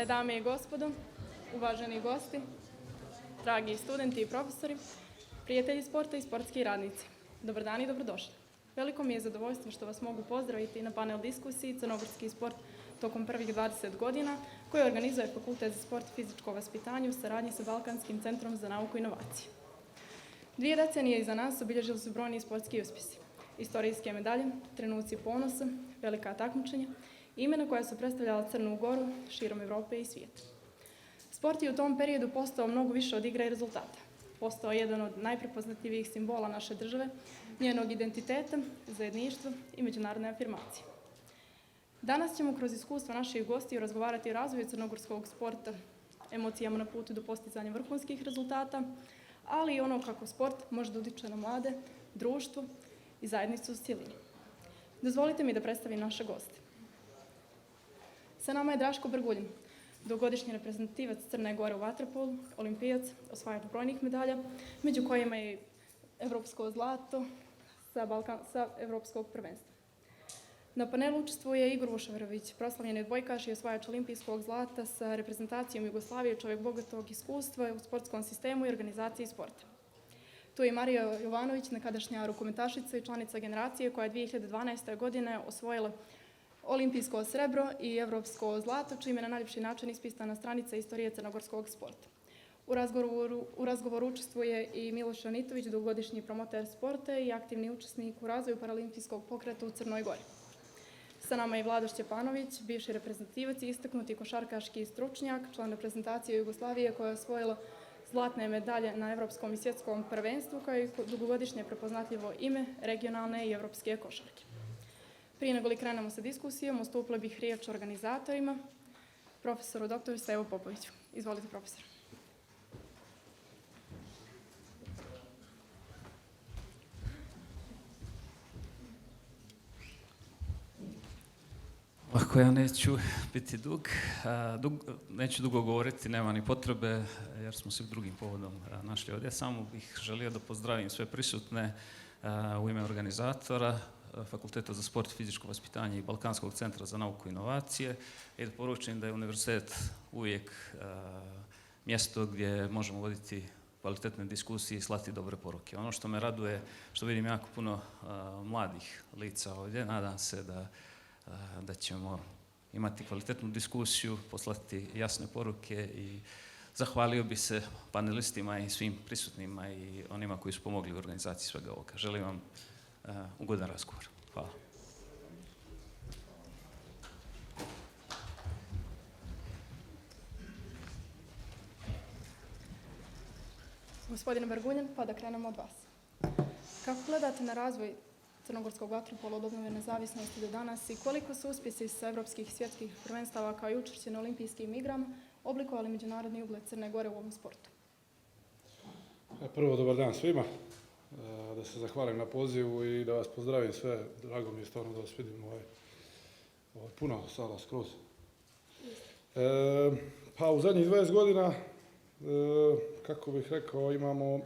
Poštovane dame i gospodo, uvaženi gosti, dragi studenti i profesori, prijatelji sporta i sportski radnici, dobar dan i dobrodošli. Veliko mi je zadovoljstvo što vas mogu pozdraviti na panel diskusiji Crnogorski sport tokom prvih 20 godina koji organizuje Fakultet za sport i fizičko vaspitanje u saradnji sa Balkanskim centrom za nauku i inovacije. 2 decenije iza nas obilježili su brojni sportski uspjesi, istorijske medalje, trenuci ponosa, velika takmičenja, imena koja su predstavljala Crnu Goru širom Evrope i svijeta. Sport je u tom periodu postao mnogo više od igre i rezultata. Postao jedan od najprepoznatljivijih simbola naše države, njenog identiteta, zajedništva i međunarodne afirmacije. Danas ćemo kroz iskustva naših gostiju razgovarati o razvoju crnogorskog sporta, emocijama na putu do postizanja vrhunskih rezultata, ali i ono kako sport može da utiče na mlade, društvo i zajednicu u cjelini. Dozvolite mi da predstavim naše goste. Sa nama je Draško Brguljin, dugogodišnji reprezentativac Crne Gore u vaterpolu, olimpijac, osvajač brojnih medalja, među kojima je evropsko zlato sa evropskog prvenstva. Na panelu učestvuje Igor Vuševerović, proslavljeni odbojkaš i osvajač olimpijskog zlata sa reprezentacijom Jugoslavije, čovjek bogatog iskustva u sportskom sistemu i organizaciji sporta. Tu je i Marija Jovanović, nekadašnja rukometašica i članica generacije koja je 2012. godine osvojila olimpijsko srebro i evropsko zlato, čime je na najljepši način ispisana stranica istorije crnogorskog sporta. U razgovoru učestvuje i Miloš Anitović, dugogodišnji promoter sporta i aktivni učesnik u razvoju paralimpijskog pokreta u Crnoj Gori. Sa nama je Vlado Šćepanović, bivši reprezentativac i istaknuti košarkaški stručnjak, član reprezentacije Jugoslavije koja je osvojila zlatne medalje na evropskom i svjetskom prvenstvu, kao i dugogodišnje prepoznatljivo ime regionalne i evropske košarke. Prije nego li krenemo sa diskusijom, ustupila bih riječ organizatorima, profesoru dr. Stevu Popoviću. Izvolite, profesor. Ako ja neću biti neću dugo govoriti, nema ni potrebe, jer smo se drugim povodom našli ovdje. Samo bih želio da pozdravim sve prisutne u ime organizatora Fakulteta za sport i fizičko vaspitanje i Balkanskog centra za nauku i inovacije i da poručim da je univerzitet uvijek mjesto gdje možemo voditi kvalitetne diskusije i slati dobre poruke. Ono što me raduje, što vidim jako puno mladih lica ovdje, nadam se da ćemo imati kvalitetnu diskusiju, poslati jasne poruke i zahvalio bi se panelistima i svim prisutnima i onima koji su pomogli u organizaciji svega ovoga. Želim vam ugodan razgovor. Hvala. Gospodine Brguljan, pa da krenemo od vas. Kako gledate na razvoj crnogorskog vaterpola od obnove nezavisnosti do danas i koliko su uspjesi sa evropskih i svjetskih prvenstava kao i učešće na olimpijskim igrama oblikovali međunarodni ugled Crne Gore u ovom sportu? Prvo, dobar dan svima. Da se zahvalim na pozivu i da vas pozdravim sve. Drago mi je stvarno da vas vidim puno sala skroz. Pa u zadnjih 20 godina, kako bih rekao, imamo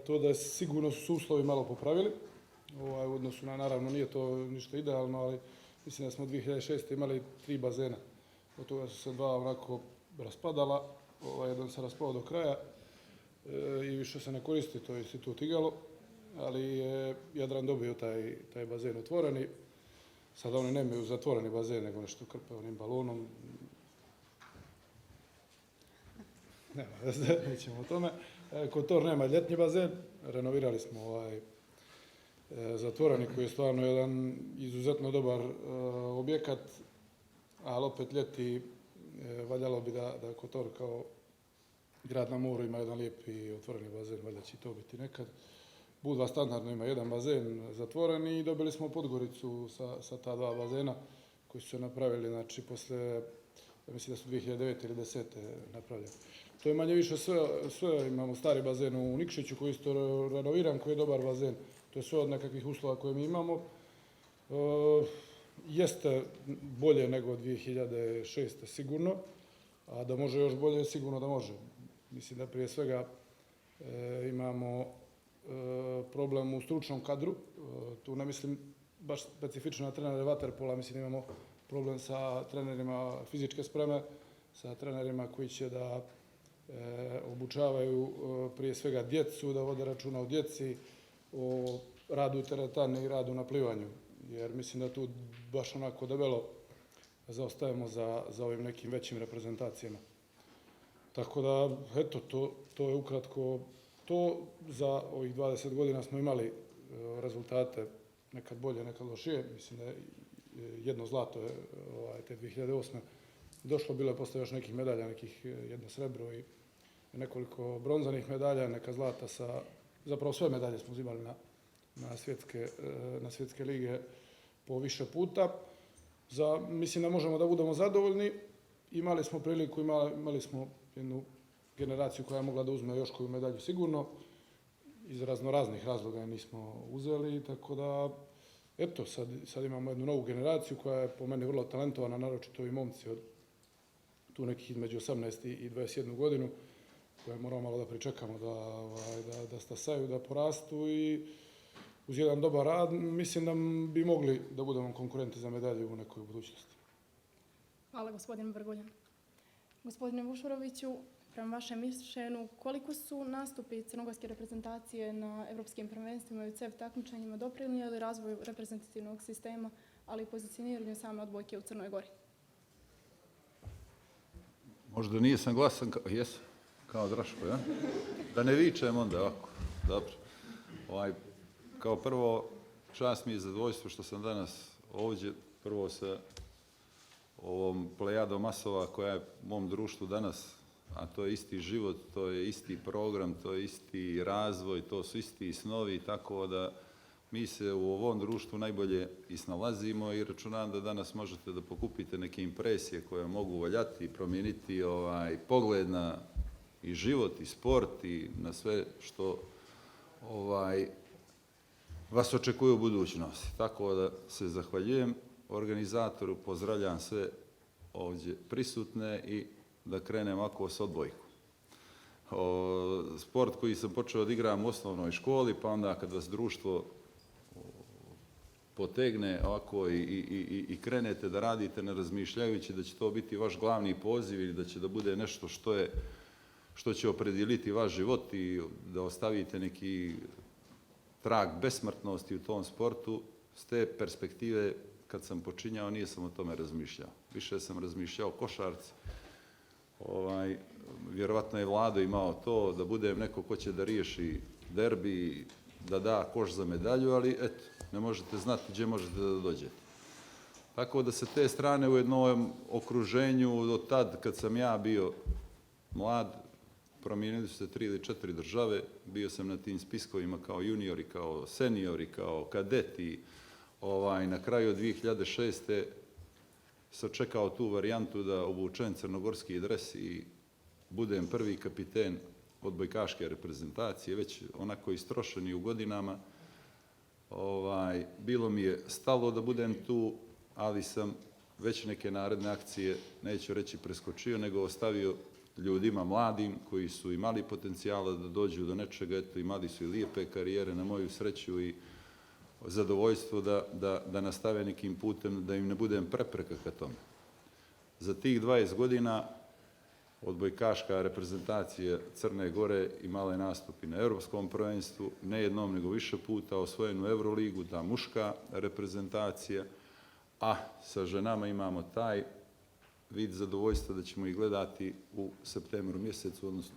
to da sigurno su uslovi malo popravili. U odnosu na, naravno, nije to ništa idealno, ali mislim da smo 2006. imali 3 bazena. Od toga su se 2 onako raspadala, jedan se raspao do kraja i više se ne koristi, to je institut Igalo, ali je Jadran dobio taj bazen otvoreni. Sada oni nemaju zatvoreni bazen, nego nešto krpe onim balonom. Nema veze, nećemo o tome. Kotor nema ljetni bazen, renovirali smo zatvoreni koji je stvarno jedan izuzetno dobar objekat, ali opet ljeti valjalo bi da Kotor kao grad na moru ima jedan lijepi otvoreni bazen, valjda će to biti nekad. Budva standardno ima jedan bazen zatvoreni i dobili smo Podgoricu sa ta 2 bazena koji su se napravili, znači posle, mislim da su 2009. ili 2010. napravljeni. To je manje više sve, imamo stari bazen u Nikšiću koji je isto renoviran, koji je dobar bazen. To je sve od nekakvih uslova koje mi imamo. Jeste bolje nego 2006. sigurno, a da može još bolje, sigurno da može. Mislim da prije svega imamo problem u stručnom kadru. Tu ne mislim baš specifično na trenere vaterpola, mislim da imamo problem sa trenerima fizičke spreme, sa trenerima koji će da obučavaju prije svega djecu, da vode računa o djeci, o radu teretane i radu na plivanju. Jer mislim da tu baš onako debelo zaostajemo za ovim nekim većim reprezentacijama. Tako da, eto, to je ukratko to. Za ovih 20 godina smo imali rezultate, nekad bolje, nekad lošije. Mislim da je jedno zlato te 2008. došlo, bilo je posle još nekih medalja, jedno srebro i nekoliko bronzanih medalja, neka zlata zapravo sve medalje smo uzimali na svjetske lige po više puta. Mislim da možemo da budemo zadovoljni. Imali smo priliku, imali smo jednu generaciju koja je mogla da uzme još koju medalju sigurno. Iz raznih razloga je nismo uzeli, tako da, eto, sad imamo jednu novu generaciju koja je po meni vrlo talentovana, naročito i momci od tu nekih između 18 i 21 godinu, koje moramo malo da pričekamo da stasaju, da porastu i uz jedan dobar rad mislim da bi mogli da budemo konkurenti za medalju u nekoj budućnosti. Hvala, gospodine Brguljan. Gospodine Vušuroviću, prema vašem mišljenju, koliko su nastupi crnogorske reprezentacije na evropskim prvenstvima i CEF takmičenjima doprinijeli razvoju reprezentativnog sistema, ali i pozicioniranju same odbojke u Crnoj Gori? Možda nisam glasan, jesam, kao Draško, ja? Da ne vičem onda ovako, dobro. Kao prvo, čast mi je zadovoljstvo što sam danas ovdje, prvo sa ovom plejadom masova koja je u mom društvu danas, a to je isti život, to je isti program, to je isti razvoj, to su isti snovi, tako da mi se u ovom društvu najbolje i snalazimo i računam da danas možete da pokupite neke impresije koje mogu valjati i promijeniti pogled na i život i sport i na sve što vas očekuje u budućnosti. Tako da se zahvaljujem organizatoru, pozdravljam sve ovdje prisutne i da krenem ovako s odbojkom. Sport koji sam počeo da igram u osnovnoj školi, pa onda kad vas društvo potegne ovako i krenete da radite ne razmišljajući da će to biti vaš glavni poziv ili da će da bude nešto što će opredijeliti vaš život i da ostavite neki trag besmrtnosti u tom sportu, s te perspektive kad sam počinjao nisam o tome razmišljao. Više sam razmišljao o košarci. Vjerovatno je Vlado imao to da budem neko ko će da riješi derbi, da da koš za medalju, ali eto, ne možete znati gdje možete da dođete. Tako da se te strane u jednom okruženju od tad kad sam ja bio mlad, promijenili su se 3 ili 4 države, bio sam na tim spiskovima kao juniori, kao seniori, kao kadeti. Na kraju 2006. sam čekao tu varijantu da obučem crnogorski dres i budem prvi kapiten odbojkaške reprezentacije, već onako istrošeni u godinama. Bilo mi je stalo da budem tu, ali sam već neke naredne akcije, neću reći preskočio, nego ostavio ljudima mladim koji su imali potencijala da dođu do nečega, eto imali su i lijepe karijere na moju sreću i zadovoljstvo da nastave nekim putem, da im ne budem prepreka ka tome. Za tih 20 godina odbojkaška reprezentacija Crne Gore imala je nastupi na Europskom prvenstvu, ne jednom nego više puta osvojenu Euroligu, ta muška reprezentacija, a sa ženama imamo taj vid zadovoljstva da ćemo ih gledati u septembru mjesecu, odnosno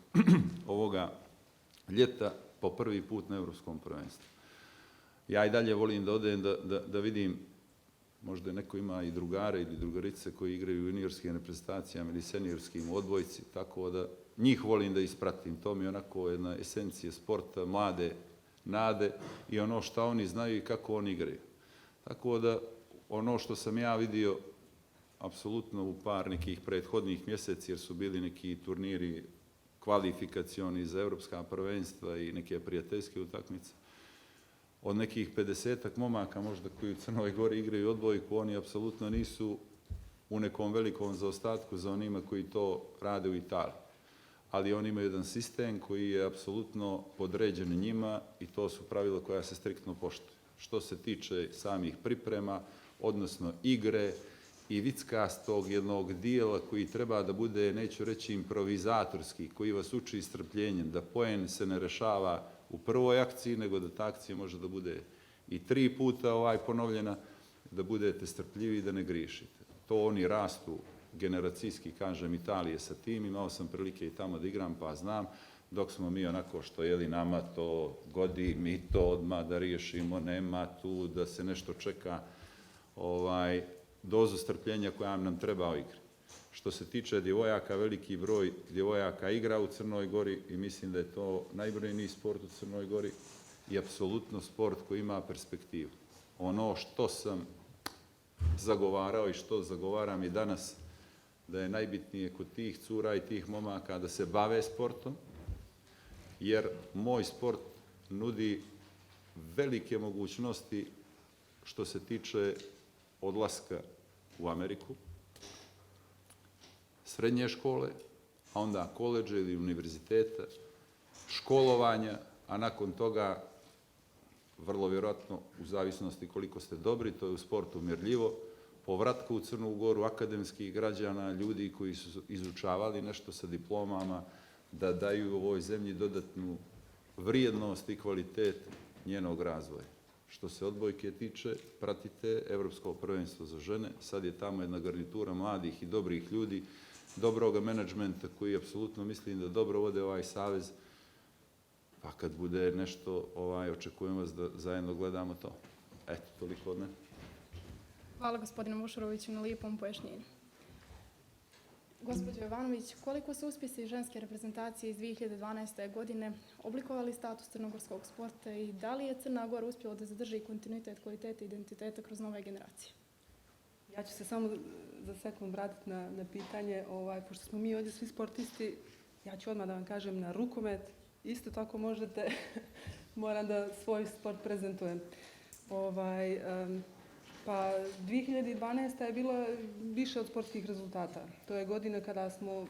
ovoga ljeta po prvi put na Europskom prvenstvu. Ja i dalje volim da odem da vidim, možda neko ima i drugare ili drugarice koji igraju u juniorskim reprezentacijama ili seniorskim u odbojci, tako da njih volim da ispratim. To mi je onako jedna esencija sporta, mlade nade i ono što oni znaju i kako oni igraju. Tako da ono što sam ja vidio apsolutno u par nekih prethodnih mjeseci, jer su bili neki turniri kvalifikacioni za evropska prvenstva i neke prijateljske utakmice, od nekih 50-ak momaka možda koji u Crnoj Gori igraju odbojku, oni apsolutno nisu u nekom velikom zaostatku za onima koji to rade u Italiji. Ali oni imaju jedan sistem koji je apsolutno podređen njima i to su pravila koja se striktno poštuju. Što se tiče samih priprema, odnosno igre i vickastog jednog dijela koji treba da bude, neću reći improvizatorski, koji vas uči strpljenjem, da poen se ne rešava u prvoj akciji, nego da ta akcija može da bude i 3 puta ponovljena, da budete strpljivi i da ne griješite. To oni rastu generacijski, kažem, Italije sa tim, imao sam prilike i tamo da igram, pa znam, dok smo mi onako što nama to godi, mi to odmah da riješimo, nema tu da se nešto čeka, dozu strpljenja koja nam treba u igri. Što se tiče djevojaka, veliki broj djevojaka igra u Crnoj Gori i mislim da je to najbrojniji sport u Crnoj Gori i apsolutno sport koji ima perspektivu. Ono što sam zagovarao i što zagovaram i danas, da je najbitnije kod tih cura i tih momaka da se bave sportom, jer moj sport nudi velike mogućnosti što se tiče odlaska u Ameriku, srednje škole, a onda koledže ili univerziteta, školovanja, a nakon toga, vrlo vjerojatno, u zavisnosti koliko ste dobri, to je u sportu mjerljivo, povratka u Crnu Goru akademskih građana, ljudi koji su izučavali nešto sa diplomama, da daju ovoj zemlji dodatnu vrijednost i kvalitet njenog razvoja. Što se odbojke tiče, pratite Evropsko prvenstvo za žene, sad je tamo jedna garnitura mladih i dobrih ljudi, dobroga menadžmenta koji apsolutno mislim da dobro vode ovaj savez, pa kad bude nešto, očekujem vas da zajedno gledamo to. Eto, toliko od mene. Hvala gospodinu Mušuroviću na lijepom pojašnjenju. Gospođo Jovanović, koliko su uspjesi ženske reprezentacije iz 2012. godine oblikovali status crnogorskog sporta i da li je Crna Gora uspjela da zadrži kontinuitet kvalitete i identiteta kroz nove generacije? Ja ću se samo za sekund vratiti na pitanje, pošto smo mi ovdje svi sportisti, ja ću odmah da vam kažem na rukomet, isto tako možete, moram da svoj sport prezentujem. Pa 2012. je bila više od sportskih rezultata. To je godina kada smo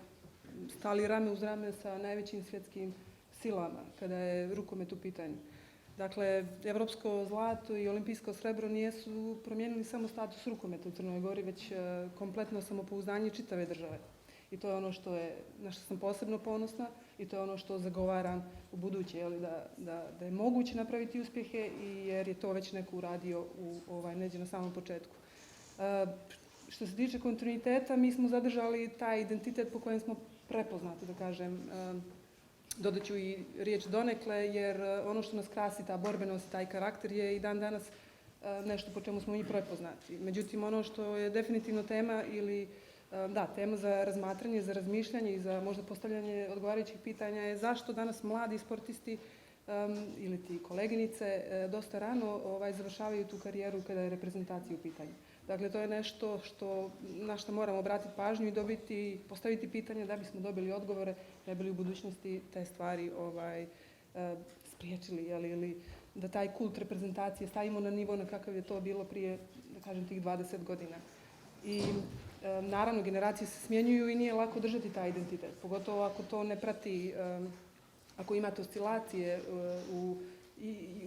stali rame uz rame sa najvećim svjetskim silama, kada je rukomet u pitanju. Dakle, evropsko zlato i olimpijsko srebro nisu promijenili samo status rukometa u Crnoj Gori, već kompletno samopouzdanje čitave države. I to je ono na što sam posebno ponosna i to je ono što zagovaram u buduće, da je moguće napraviti uspjehe jer je to već neko uradio neđe na samom početku. Što se tiče kontinuiteta, mi smo zadržali taj identitet po kojem smo prepoznati, da kažem. Dodat ću i riječ donekle, jer ono što nas krasi, ta borbenost i taj karakter je i dan danas nešto po čemu smo mi prepoznati. Međutim, ono što je definitivno tema tema za razmatranje, za razmišljanje i za možda postavljanje odgovarajućih pitanja je zašto danas mladi sportisti ili ti koleginice dosta rano završavaju tu karijeru kada je reprezentacija u pitanju. Dakle, to je nešto na što moramo obratiti pažnju i postaviti pitanje da bismo dobili odgovore, ne bi li u budućnosti te stvari spriječili ili da taj kult reprezentacije stavimo na nivo na kakav je to bilo prije, da kažem, tih 20 godina. I naravno, generacije se smjenjuju i nije lako držati taj identitet, pogotovo ako to ne prati, ako imate oscilacije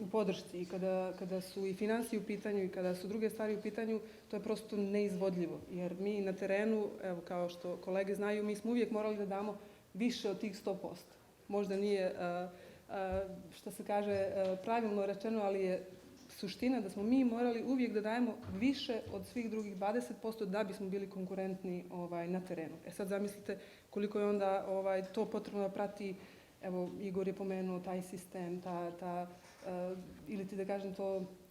u podršci i kada su i financije u pitanju i kada su druge stvari u pitanju, to je prosto neizvodljivo. Jer mi na terenu, evo kao što kolege znaju, mi smo uvijek morali da damo više od tih 100%. Možda nije, što se kaže, pravilno rečeno, ali je suština da smo mi morali uvijek da dajemo više od svih drugih 20% da bismo bili konkurentni na terenu. Sad zamislite koliko je onda to potrebno da prati, evo Igor je pomenuo taj sistem, ili ti da kažem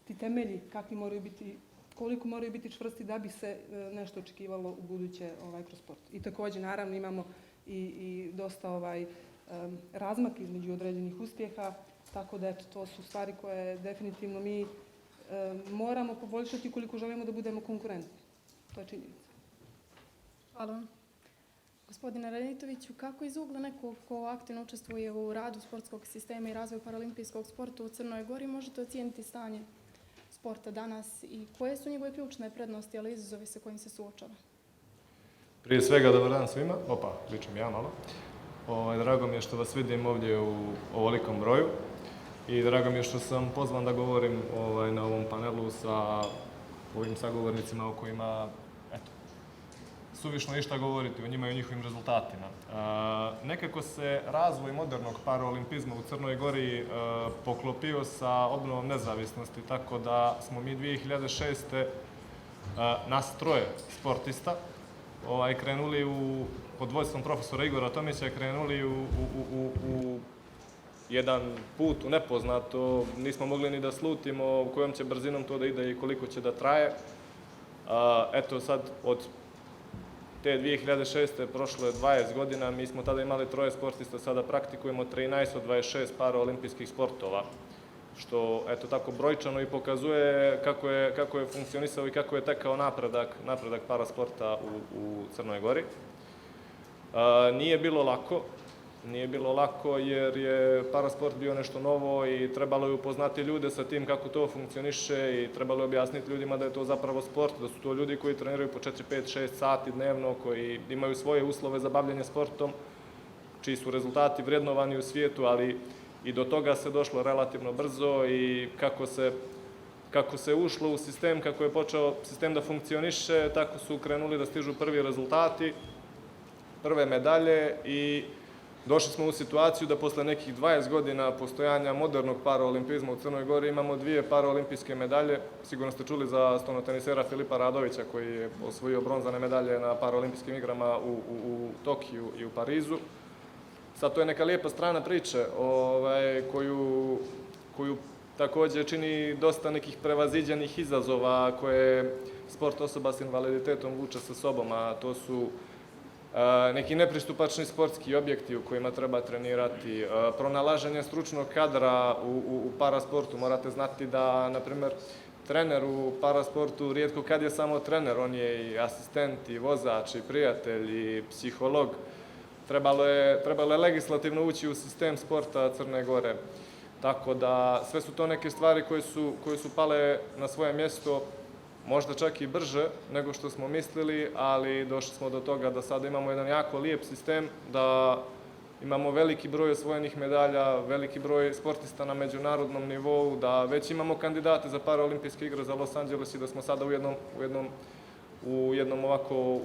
ti temelji kakvi moraju biti, koliko moraju biti čvrsti da bi se nešto očekivalo u buduće kroz sport. I također naravno imamo i dosta razmak između određenih uspjeha, tako da to su stvari koje definitivno mi moramo poboljšati ukoliko želimo da budemo konkurentni. To je činjenica. Hvala vam. Gospodine Renitoviću, kako iz ugla nekog ko aktivno učestvuje u radu sportskog sistema i razvoju paralimpijskog sporta u Crnoj Gori možete ocijeniti stanje sporta danas i koje su njegove ključne prednosti, ali i izazovi sa kojim se suočava? Prije svega, dobar dan svima. Pričam ja malo. Drago mi je što vas vidim ovdje u ovolikom broju i drago mi je što sam pozvan da govorim na ovom panelu sa ovim sagovornicima o kojima suvišno išta govoriti o njima i o njihovim rezultatima. Nekako se razvoj modernog paraolimpizma u Crnoj Gori poklopio sa obnovom nezavisnosti, tako da smo mi 2006. Nas troje sportista krenuli pod vodstvom profesora Igora Tomića, krenuli u jedan put u nepoznato. Nismo mogli ni da slutimo kojom će brzinom to da ide i koliko će da traje. Eto sad, od te 2006. prošlo je 20 godina, mi smo tada imali troje sportista, sada praktikujemo 13 od 26 paraolimpijskih sportova, što eto tako brojčano i pokazuje kako je funkcionisao i kako je tekao napredak parasporta u Crnoj Gori. Nije bilo lako jer je parasport bio nešto novo i trebalo je upoznati ljude sa tim kako to funkcioniše i trebalo je objasniti ljudima da je to zapravo sport, da su to ljudi koji treniraju po 4, 5, 6 sati dnevno, koji imaju svoje uslove za bavljanje sportom, čiji su rezultati vrednovani u svijetu, ali i do toga se došlo relativno brzo i kako se ušlo u sistem, kako je počeo sistem da funkcioniše, tako su krenuli da stižu prvi rezultati, prve medalje i došli smo u situaciju da posle nekih 20 godina postojanja modernog paraolimpizma u Crnoj Gori imamo 2 paraolimpijske medalje. Sigurno ste čuli za stonotenisera Filipa Radovića koji je osvojio bronzane medalje na paraolimpijskim igrama u Tokiju i u Parizu. Sad to je neka lijepa strana priče koju takođe čini dosta nekih prevaziđenih izazova koje sport osoba s invaliditetom vuče sa sobom, a to su neki nepristupačni sportski objekti u kojima treba trenirati, pronalaženje stručnog kadra u parasportu. Morate znati da, na primer, trener u parasportu rijetko kad je samo trener, on je i asistent, i vozač, i prijatelj, i psiholog. Trebalo je legislativno ući u sistem sporta Crne Gore. Tako da sve su to neke stvari koje su pale na svoje mjesto, možda čak i brže nego što smo mislili, ali došli smo do toga da sada imamo jedan jako lijep sistem, da imamo veliki broj osvojenih medalja, veliki broj sportista na međunarodnom nivou, da već imamo kandidate za paraolimpijske igre za Los Angeles i da smo sada u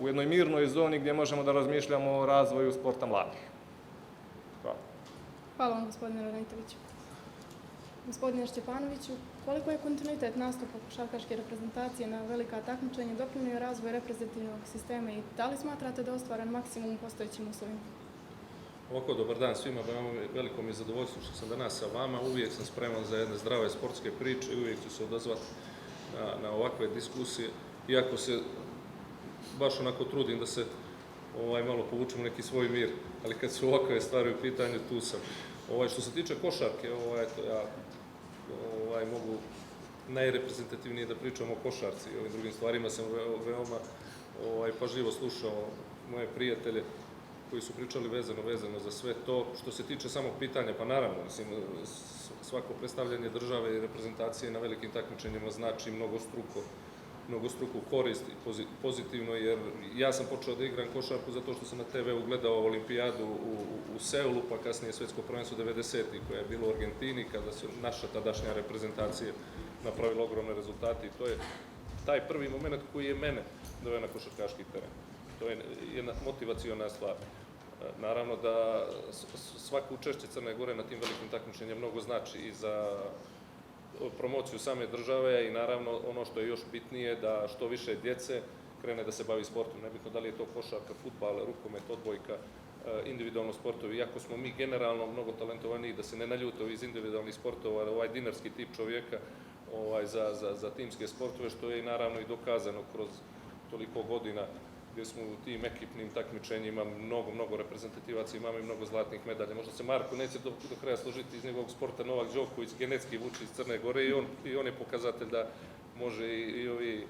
jednoj mirnoj zoni gdje možemo da razmišljamo o razvoju sporta mladih. Hvala. Hvala vam, gospodine Ranitoviću. Gospodine Šćepanoviću, koliko je kontinuitet nastupa košarkaške reprezentacije na velika takmičenja doprinio razvoj reprezentativnog sistema i da li smatrate da je ostvaren maksimum u postojećim uslovima? Ovako, dobar dan svima, veliko mi je zadovoljstvo što sam danas sa vama. Uvijek sam spreman za jedne zdrave sportske priče i uvijek ću se odazvati na ovakve diskusije. Iako se baš onako trudim da se malo povučem neki svoj mir, ali kad su ovakve stvari u pitanju, tu sam. Što se tiče košarke, ja mogu najreprezentativnije da pričam o košarci i ovim drugim stvarima sam veoma pažljivo slušao moje prijatelje koji su pričali vezano za sve to. Što se tiče samog pitanja, pa naravno, svako predstavljanje države i reprezentacije na velikim takmičenjima znači mnogostruku korist i pozitivno, jer ja sam počeo da igram košarku zato što sam na TV-u gledao olimpijadu u Seulu, pa kasnije svetsko prvenstvo 90-ih koja je bilo u Argentini, kada su naša tadašnja reprezentacija napravila ogromne rezultate i to je taj prvi moment koji je mene doveo na košarkaški teren. To je jedna motivaciona stvar. Naravno da svako učešće Crne Gore na tim velikim takmičenjima mnogo znači i za promociju same države i naravno ono što je još bitnije da što više djece krene da se bavi sportom. Nebitno da li je to košarka, fudbal, rukomet, odbojka, individualno sportovi. Iako smo mi generalno mnogo talentovaniji, da se ne naljute iz individualnih sportova, ovaj dinarski tip čovjeka za timske sportove, što je naravno i dokazano kroz toliko godina gdje smo u tim ekipnim takmičenjima mnogo reprezentativaca, imamo i mnogo zlatnih medalja. Možda se Marko neće do kraja složiti iz njegovog sporta, Novak Đoković genetski vuči iz Crne Gore i on je pokazatelj da može i ovi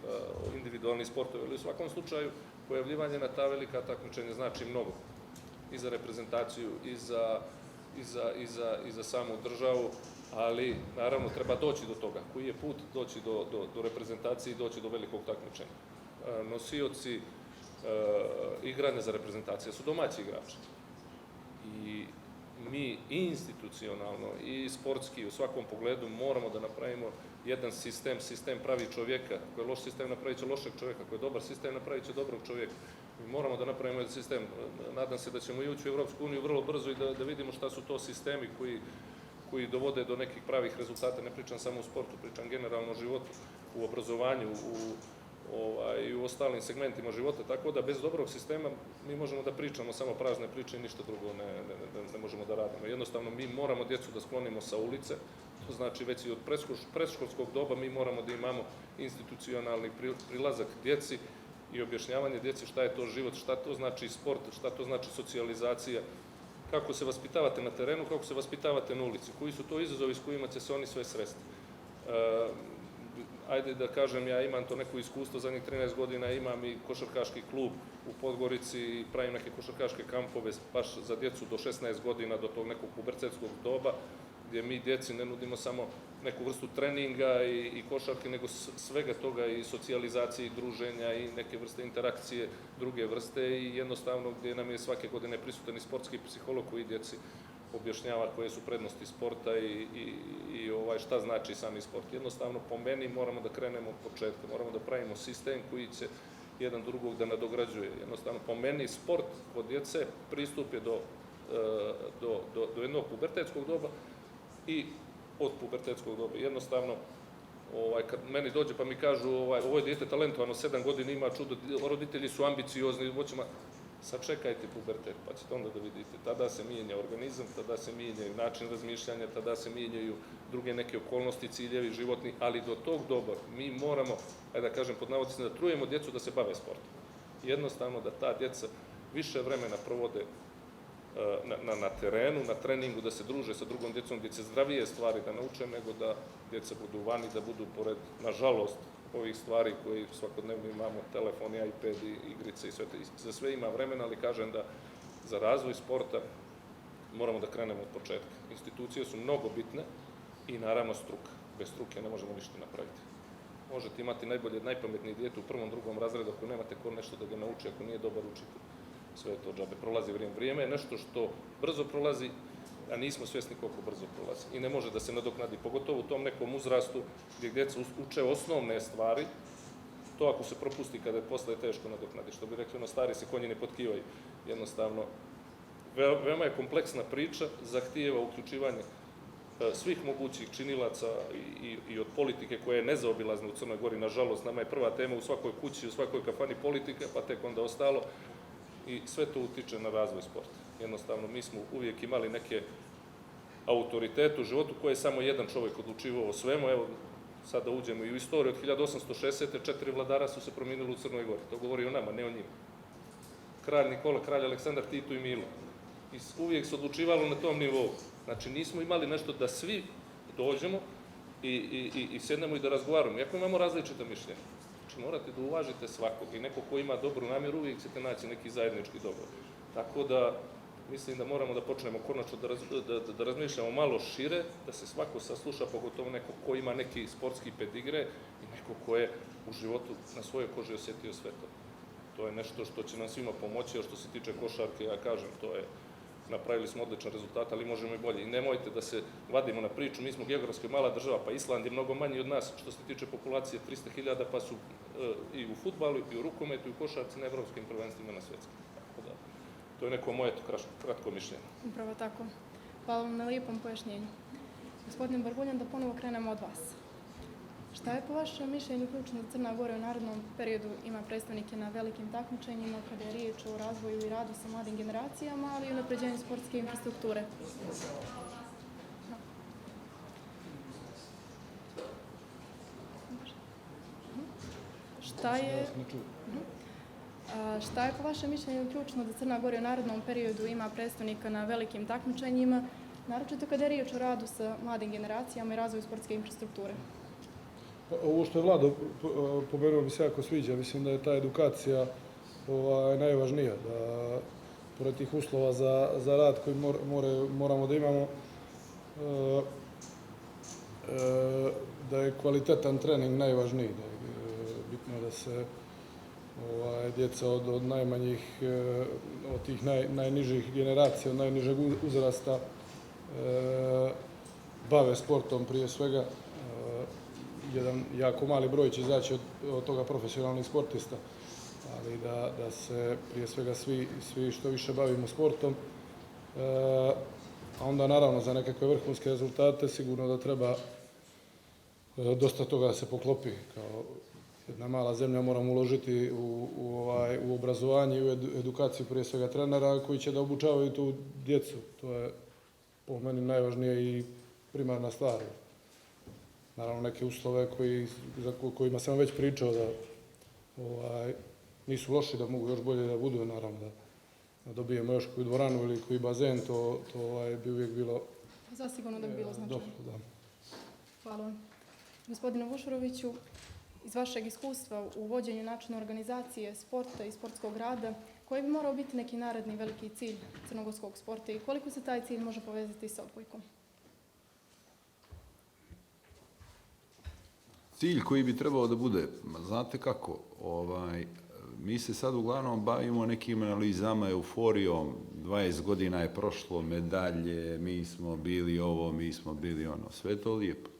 individualni sportovi. Ali u svakom slučaju pojavljivanje na ta velika takmičenja znači mnogo i za reprezentaciju i za samu državu, ali naravno treba doći do toga. Koji je put doći do reprezentacije i doći do velikog takmičenja? Nosioci igranja za reprezentacije su domaći igrači. I mi i institucionalno i sportski u svakom pogledu moramo da napravimo jedan sistem pravi čovjeka. Ako je loš sistem, napravit će lošeg čovjeka. Ako je dobar sistem, napravit će dobrog čovjeka. Mi moramo da napravimo jedan sistem. Nadam se da ćemo i ući u Evropsku uniju vrlo brzo i da vidimo šta su to sistemi koji dovode do nekih pravih rezultata. Ne pričam samo u sportu, pričam generalno o životu, u obrazovanju, i u ostalim segmentima života. Tako da bez dobrog sistema mi možemo da pričamo samo prazne priče i ništa drugo ne možemo da radimo. Jednostavno mi moramo djecu da sklonimo sa ulice. To znači već i od predškolskog doba mi moramo da imamo institucionalni prilazak djeci i objašnjavanje djeci šta je to život, šta to znači sport, šta to znači socijalizacija, kako se vaspitavate na terenu, kako se vaspitavate na ulici, koji su to izazovi s kojima će se oni sve sresti. Ajde da kažem, ja imam to neko iskustvo, zadnjih 13 godina imam i košarkaški klub u Podgorici i pravim neke košarkaške kampove baš za djecu do 16 godina, do tog nekog pubertetskog doba, gdje mi djeci ne nudimo samo neku vrstu treninga i košarke, nego svega toga i socijalizacije i druženja i neke vrste interakcije, druge vrste i jednostavno gdje nam je svake godine prisutan i sportski psiholog koji djeci objašnjava koje su prednosti sporta i šta znači sami sport. Jednostavno, po meni moramo da krenemo od početka, moramo da pravimo sistem koji će jedan drugog da nadograđuje. Jednostavno, po meni sport kod djece pristup je do jednog pubertetskog doba i od pubertetskog doba. Jednostavno, kad meni dođe pa mi kažu ovo je dijete talentovano, 7 godina ima čudo, roditelji su ambiciozni, sačekajte pubertet, pa ćete onda da vidite. Tada se mijenja organizam, tada se mijenjaju način razmišljanja, tada se mijenjaju druge neke okolnosti, ciljevi životni, ali do tog doba mi moramo, ajde da kažem pod navodnicima, da trujemo djecu da se bave sportom. Jednostavno da ta djeca više vremena provode na terenu, na treningu, da se druže sa drugom djecom, gdje će zdravije stvari da nauče, nego da djeca budu vani, da budu pored, nažalost, ovih stvari koji svakodnevno imamo, telefon, iPad, igrice i sve. Za sve ima vremena, ali kažem da za razvoj sporta moramo da krenemo od početka. Institucije su mnogo bitne i naravno struka. Bez struke ne možemo ništa napraviti. Možete imati najbolje, najpametnije dijete u prvom, drugom razredu, ako nemate ko nešto da ga nauči, ako nije dobar učitelj. Sve je to džabe. Prolazi vrijeme. Vrijeme je nešto što brzo prolazi, a nismo svjesni koliko brzo prolazi. I ne može da se nadoknadi, pogotovo u tom nekom uzrastu gdje djeca uče osnovne stvari, to ako se propusti kada je posle teško nadoknadi. Što bi rekli, stari se konji ne potkivaju. Jednostavno, veoma je kompleksna priča, zahtijeva uključivanje svih mogućih činilaca i od politike koja je nezaobilazna u Crnoj Gori. Nažalost, nama je prva tema u svakoj kući, u svakoj kafani politika, pa tek onda ostalo. I sve to utiče na razvoj sporta. Jednostavno, mi smo uvijek imali neke autoritete u životu koje je samo jedan čovjek odlučivao o svemu. Evo, sada uđemo i u istoriju. Od 1860. 4 vladara su se promijenili u Crnoj Gori. To govori o nama, ne o njima. Kralj Nikola, kralj Aleksandar, Tito i Milo. I uvijek se odlučivalo na tom nivou. Znači, nismo imali nešto da svi dođemo i sjednemo i da razgovaramo. Iako imamo različita mišljenja. Znači, morate da uvažite svakog i neko ko ima dobru namjeru, uvijek ćete naći neki zajednički dogovor. Tako da, mislim da moramo da počnemo konačno da razmišljamo malo šire, da se svako sasluša, pogotovo neko ko ima neki sportski pedigre i neko ko je u životu na svojoj koži osjetio sve to. To je nešto što će nam svima pomoći, a što se tiče košarke, ja kažem, napravili smo odličan rezultat, ali možemo i bolje. I nemojte da se vadimo na priču, mi smo geografski mala država, pa Island je mnogo manji od nas što se tiče populacije 300.000, pa su i u fudbalu, i u rukometu, i u košarci na evropskim prvenstvima na svjetskim. Tako da, to je neko moje kratko mišljenje. Upravo tako. Hvala vam na lijepom pojašnjenju. Gospodin Barbuljan, da ponovo krenemo od vas. Šta je po vašem mišljenju ključno da Crna Gora u narednom periodu ima predstavnike na velikim takmičenjima kada je riječ o razvoju i radu sa mladim generacijama, ali i unapređenju sportske infrastrukture? Šta je po vašem mišljenju ključno da Crna Gora u narednom periodu ima predstavnika na velikim takmičenjima, naročito kada je riječ o radu sa mladim generacijama i razvoju sportske infrastrukture? Ovo što je Vlado pomenuo mi se jako sviđa. Mislim da je ta edukacija najvažnija. Da, pored tih uslova za rad koji moramo da imamo, da je kvalitetan trening najvažniji. Bitno je da se djeca od najmanjih, od tih najnižih generacija, od najnižeg uzrasta bave sportom prije svega. Jedan jako mali broj će izaći od toga profesionalnih sportista. ali da se prije svega svi što više bavimo sportom, a onda naravno za nekakve vrhunske rezultate sigurno da treba dosta toga da se poklopi. Kao jedna mala zemlja moramo uložiti u obrazovanje i u edukaciju prije svega trenera koji će da obučavaju tu djecu. To je po meni najvažnije i primarna stvar. Naravno neke uslove kojima sam već pričao da nisu loši, da mogu još bolje da budu, naravno da dobijemo još koju dvoranu ili koji bazen, to bi uvijek bilo Zasigurno da bi bilo značajno. dobro. Da. Hvala vam. Gospodine Vušuroviću, iz vašeg iskustva u vođenju načina organizacije sporta i sportskog rada, koji bi morao biti neki naredni veliki cilj crnogorskog sporta i koliko se taj cilj može povezati sa odbojkom? Cilj koji bi trebao da bude, znate kako, mi se sad uglavnom bavimo nekim analizama, euforijom, 20 godina je prošlo, medalje, mi smo bili ovo, mi smo bili ono, sve to lijepo.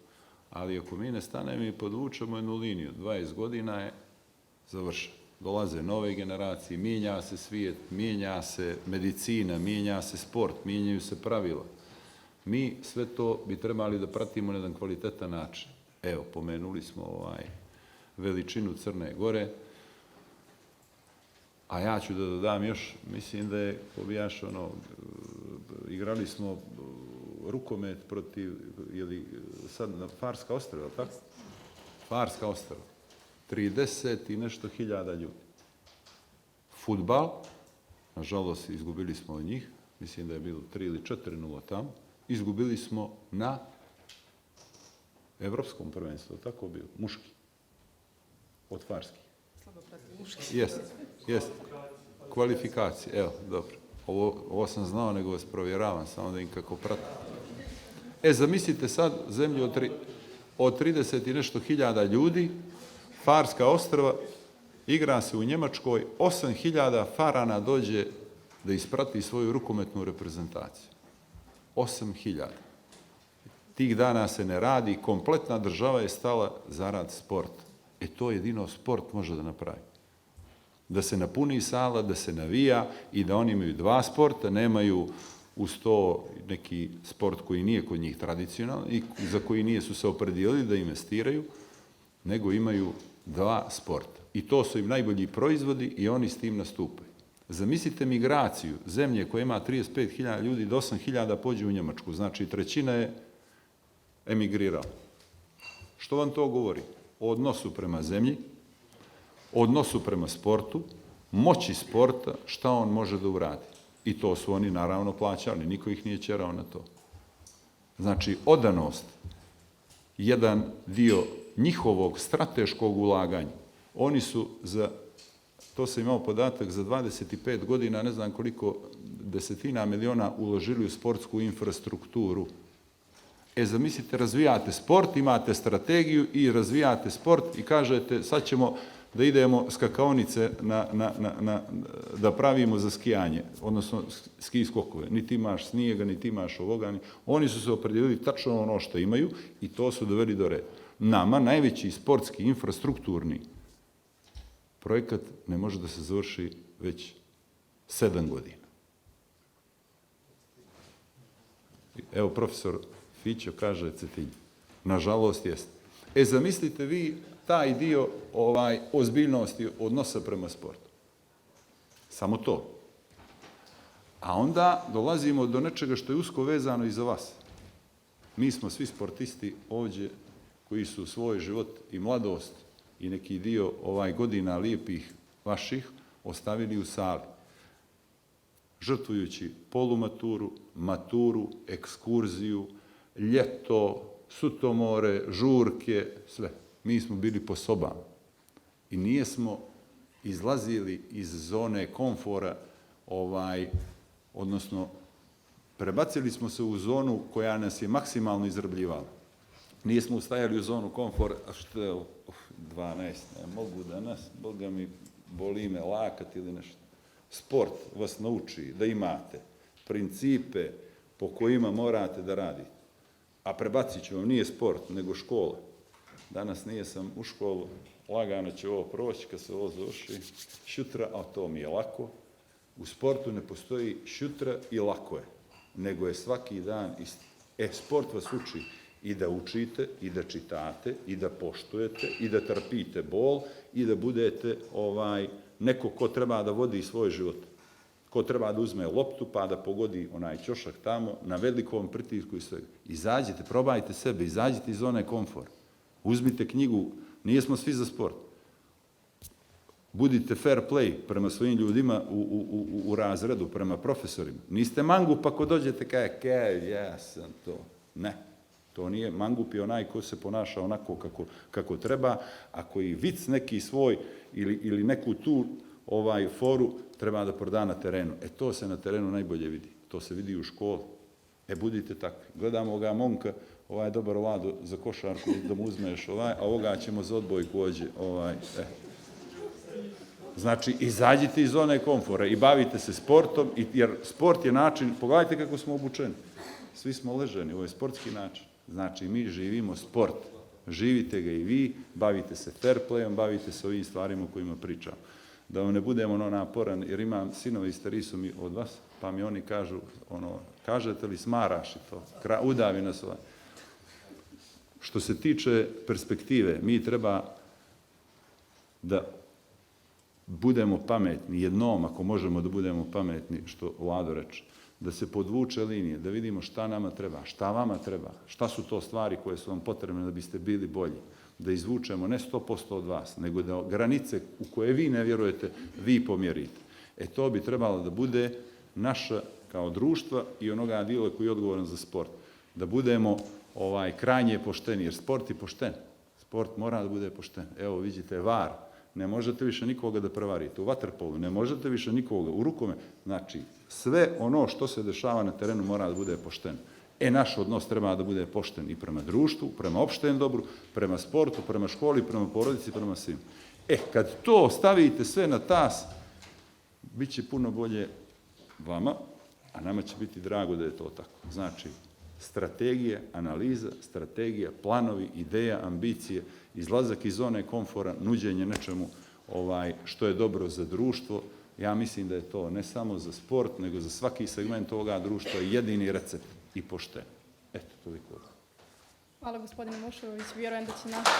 Ali ako mi ne stanemo i podvučemo jednu liniju, 20 godina je završeno. Dolaze nove generacije, mijenja se svijet, mijenja se medicina, mijenja se sport, mijenjaju se pravila. Mi sve to bi trebali da pratimo na jedan kvalitetan način. Evo, pomenuli smo veličinu Crne Gore, a ja ću da dodam još, mislim da je pobijaš igrali smo rukomet protiv, sad na Farska ostrva, je li tako? Farska ostrva. 30 i nešto hiljada ljudi. Fudbal, nažalost izgubili smo od njih, mislim da je bilo 3 ili 4-0 tamo, izgubili smo na Evropskom prvenstvu, tako bilo, muški, od Farskih. Slabo pratim muški. Jest. Kvalifikacije, evo, dobro. Ovo sam znao, nego vas provjeravam, samo da im kako pratim. Zamislite sad zemlju od 30 i nešto hiljada ljudi, Farska ostrva, igra se u Njemačkoj, 8.000 Farana dođe da isprati svoju rukometnu reprezentaciju. 8.000. Tih dana se ne radi, kompletna država je stala za rad sporta. To jedino sport može da napravi. Da se napuni sala, da se navija i da oni imaju 2 sporta, nemaju uz to neki sport koji nije kod njih tradicionalan i za koji nije su se opredijelili da investiraju, nego imaju 2 sporta. I to su im najbolji proizvodi i oni s tim nastupaju. Zamislite migraciju zemlje koja ima 35.000 ljudi do 8.000 pođe u Njemačku, znači 1/3 je emigrirala. Što vam to govori? O odnosu prema zemlji, o odnosu prema sportu, moći sporta, šta on može da uradi. I to su oni naravno plaćali, niko ih nije ćerao na to. Znači, odanost, jedan dio njihovog strateškog ulaganja, oni su to sam imao podatak, za 25 godina, ne znam koliko desetina miliona uložili u sportsku infrastrukturu. Zamislite, razvijate sport, imate strategiju i razvijate sport i kažete sad ćemo da idemo skakaonice da pravimo za skijanje, odnosno ski skokove. Niti imaš snijega, niti imaš ovoga. Oni su se opredijelili tačno ono što imaju i to su doveli do reda. Nama najveći sportski infrastrukturni projekat ne može da se završi već 7 godina. Evo profesor Fićo kaže Cetinj. Nažalost jeste. Zamislite vi taj dio ozbiljnosti odnosa prema sportu. Samo to. A onda dolazimo do nečega što je usko vezano i za vas. Mi smo svi sportisti ovdje koji su svoj život i mladost i neki dio godina lijepih vaših ostavili u sali. Žrtvujući polumaturu, maturu, ekskurziju, ljeto, sutomore, žurke, sve. Mi smo bili po sobama i nismo izlazili iz zone komfora, odnosno prebacili smo se u zonu koja nas je maksimalno izrabljivala. Nismo ustajali u zonu komfora, a što je 12, ne mogu danas, Boga mi, boli me lakat ili nešto. Sport vas nauči da imate principe po kojima morate da radite. A prebacit ću vam, nije sport, nego škola. Danas nije sam u školu, lagano će ovo proći, kad se ovo završi, šutra, a to mi je lako. U sportu ne postoji šutra i lako je, nego je svaki dan isti. Sport vas uči i da učite, i da čitate, i da poštujete, i da trpite bol, i da budete neko ko treba da vodi svoj život. Ko treba da uzme loptu pa da pogodi onaj ćošak tamo na velikom pritisku i sve. Izađite, probajte sebe, izađite iz zone komfora. Uzmite knjigu, nijesmo svi za sport. Budite fair play prema svojim ljudima u razredu, prema profesorima. Niste mangup ako dođete kaj, ja sam to. Ne, to nije. Mangup je onaj ko se ponaša onako kako treba, ako i vic neki svoj ili neku tu foru treba da proda na terenu. To se na terenu najbolje vidi. To se vidi u školi. Budite takvi. Gledamo ovoga momka, je dobar ovado za košarku, da mu uzmeš a ovoga ćemo za odbojku ođe. Znači, izađite iz zone komfora i bavite se sportom, jer sport je način, pogledajte kako smo obučeni. Svi smo leženi, ovo je sportski način. Znači, mi živimo sport. Živite ga i vi, bavite se fair playom, bavite se ovim stvarima o kojima pričam. Da vam ne budemo naporan, jer imam sinovi stariji su mi od vas, pa mi oni kažu, kažete li smaraš i to, udavi nas ovaj. Što se tiče perspektive, mi treba da budemo pametni, jednom ako možemo da budemo pametni, što Vlado reče, da se podvuče linije, da vidimo šta nama treba, šta vama treba, šta su to stvari koje su vam potrebne da biste bili bolji, da izvučemo ne 100% od vas, nego da granice u koje vi ne vjerujete, vi pomjerite. To bi trebalo da bude naša kao društva i onoga dijela koji je odgovoran za sport. Da budemo krajnje pošteni, jer sport je pošten. Sport mora da bude pošten. Evo vidite VAR, ne možete više nikoga da prevarite. U vaterpolu ne možete više nikoga. U rukometu, znači sve ono što se dešava na terenu mora da bude pošteno. Naš odnos treba da bude pošten i prema društvu, prema opštem dobru, prema sportu, prema školi, prema porodici, prema svim. Kad to stavite sve na tas, bit će puno bolje vama, a nama će biti drago da je to tako. Znači, strategija, analiza, strategija, planovi, ideja, ambicije, izlazak iz zone komfora, nuđenje nečemu što je dobro za društvo. Ja mislim da je to ne samo za sport, nego za svaki segment ovoga društva jedini recept i pošten. Toliko. Hvala gospodine Mušović. Vjerujem da će naši...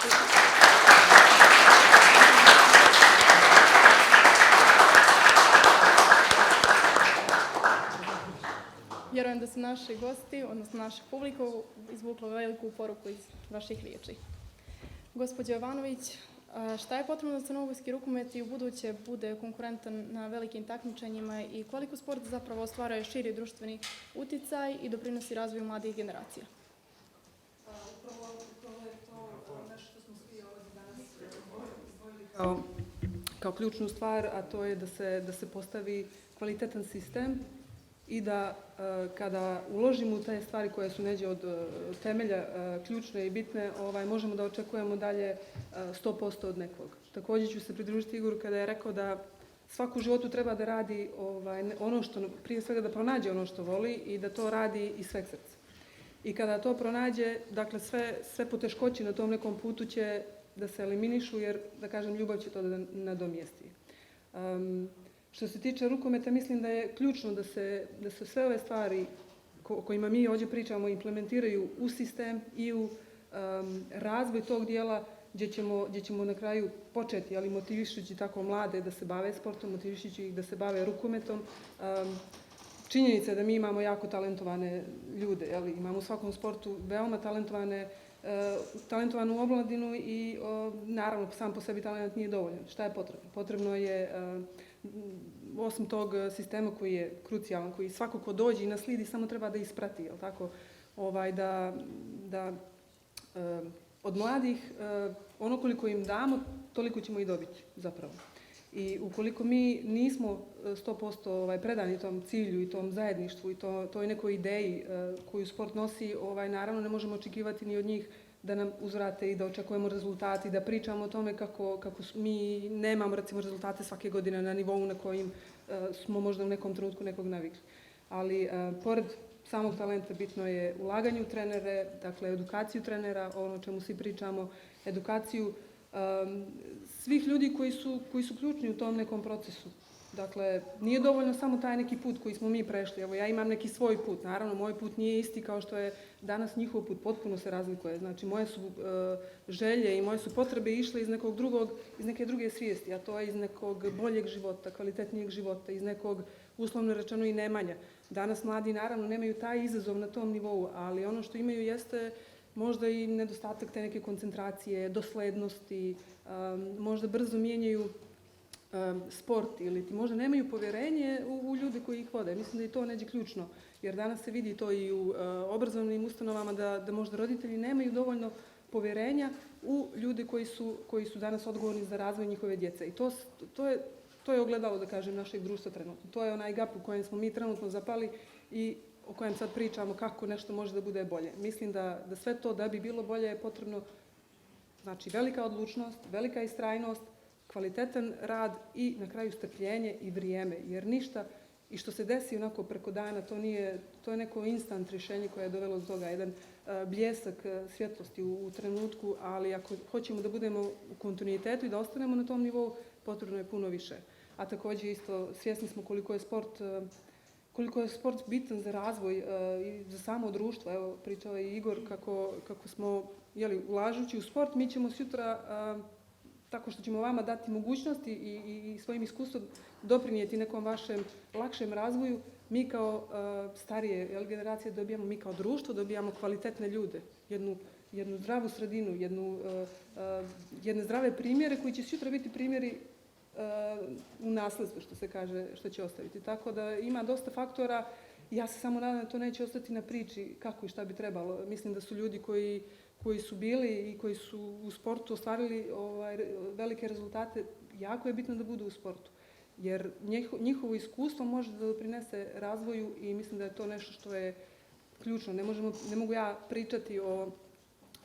Vjerujem da su naši gosti, odnosno naša publika, izvukla veliku poruku iz vaših riječi. Gospođo Jovanović, šta je potrebno da crnogorski rukomet i u buduće bude konkurentan na velikim takmičenjima i koliko sport zapravo ostvaruje širi društveni uticaj i doprinosi razvoju mladih generacija? Upravo je to nešto što smo svi ovdje danas izdvojili kao ključnu stvar, a to je da se postavi kvalitetan sistem i da kada uložimo u te stvari koje su neđe od temelja ključne i bitne, možemo da očekujemo dalje 100% od nekog. Također ću se pridružiti Igoru kada je rekao da svako u životu treba da radi ono što, prije svega da pronađe ono što voli i da to radi iz sveg srca. I kada to pronađe, dakle sve poteškoće na tom nekom putu će da se eliminišu jer, da kažem, ljubav će to da nadomjesti. Što se tiče rukometa, mislim da je ključno da se sve ove stvari o kojima mi ovdje pričamo implementiraju u sistem i u razvoj tog dijela gdje ćemo na kraju početi, ali motivišući tako mlade da se bave sportom, motivišući ih da se bave rukometom. Činjenica je da mi imamo jako talentovane ljude, imamo u svakom sportu veoma talentovanu omladinu i naravno sam po sebi talent nije dovoljan. Šta je potrebno? Potrebno je osim tog sistema koji je krucijalan, koji svako ko dođe i naslidi samo treba da isprati, jel tako? Da od mladih ono koliko im damo, toliko ćemo i dobiti zapravo. I ukoliko mi nismo 100% predani tom cilju i tom zajedništvu i toj nekoj ideji koju sport nosi, naravno ne možemo očekivati ni od njih da nam uzvrate i da očekujemo rezultati, da pričamo o tome kako mi nemamo recimo rezultate svake godine na nivou na kojim smo možda u nekom trenutku nekog navikli. Ali pored samog talenta bitno je ulaganje u trenere, dakle edukaciju trenera, ono o čemu svi pričamo, edukaciju svih ljudi koji su ključni u tom nekom procesu. Dakle, nije dovoljno samo taj neki put koji smo mi prešli. Evo, ja imam neki svoj put. Naravno, moj put nije isti kao što je danas njihov put. Potpuno se razlikuje. Znači, moje su želje i moje su potrebe išle iz neke druge svijesti, a to je iz nekog boljeg života, kvalitetnijeg života, iz nekog, uslovno rečeno, i nemanja. Danas mladi, naravno, nemaju taj izazov na tom nivou, ali ono što imaju jeste možda i nedostatak te neke koncentracije, doslednosti, možda brzo mijenjaju sport ili ti možda nemaju povjerenje u ljude koji ih vode. Mislim da je to neđe ključno, jer danas se vidi to i u obrazovnim ustanovama da možda roditelji nemaju dovoljno povjerenja u ljude koji su danas odgovorni za razvoj njihove djece. I to je ogledalo, da kažem, našeg društva trenutno. To je onaj gap u kojem smo mi trenutno zapali i o kojem sad pričamo kako nešto može da bude bolje. Mislim da sve to da bi bilo bolje je potrebno, znači, velika odlučnost, velika istrajnost, kvalitetan rad i na kraju strpljenje i vrijeme, jer ništa i što se desi onako preko dana, to je neko instant rješenje koje je dovelo do toga, jedan bljesak svjetlosti u trenutku, ali ako hoćemo da budemo u kontinuitetu i da ostanemo na tom nivou, potrebno je puno više. A također isto svjesni smo koliko je sport bitan za razvoj i za samo društvo. Evo, pričao je Igor kako smo, ulažući u sport, mi ćemo sutra tako što ćemo vama dati mogućnosti i svojim iskustvom doprinijeti nekom vašem lakšem razvoju, mi kao starije generacije dobijamo, mi kao društvo dobijamo kvalitetne ljude, jednu zdravu sredinu, jedne zdrave primjere koji će sutra biti primjeri u nasledstvu, što se kaže, što će ostaviti. Tako da ima dosta faktora. Ja se samo nadam da to neće ostati na priči kako i šta bi trebalo. Mislim da su ljudi koji su bili i koji su u sportu ostvarili velike rezultate, jako je bitno da budu u sportu. Jer njihovo iskustvo može da doprinese razvoju i mislim da je to nešto što je ključno. Ne mogu ja pričati o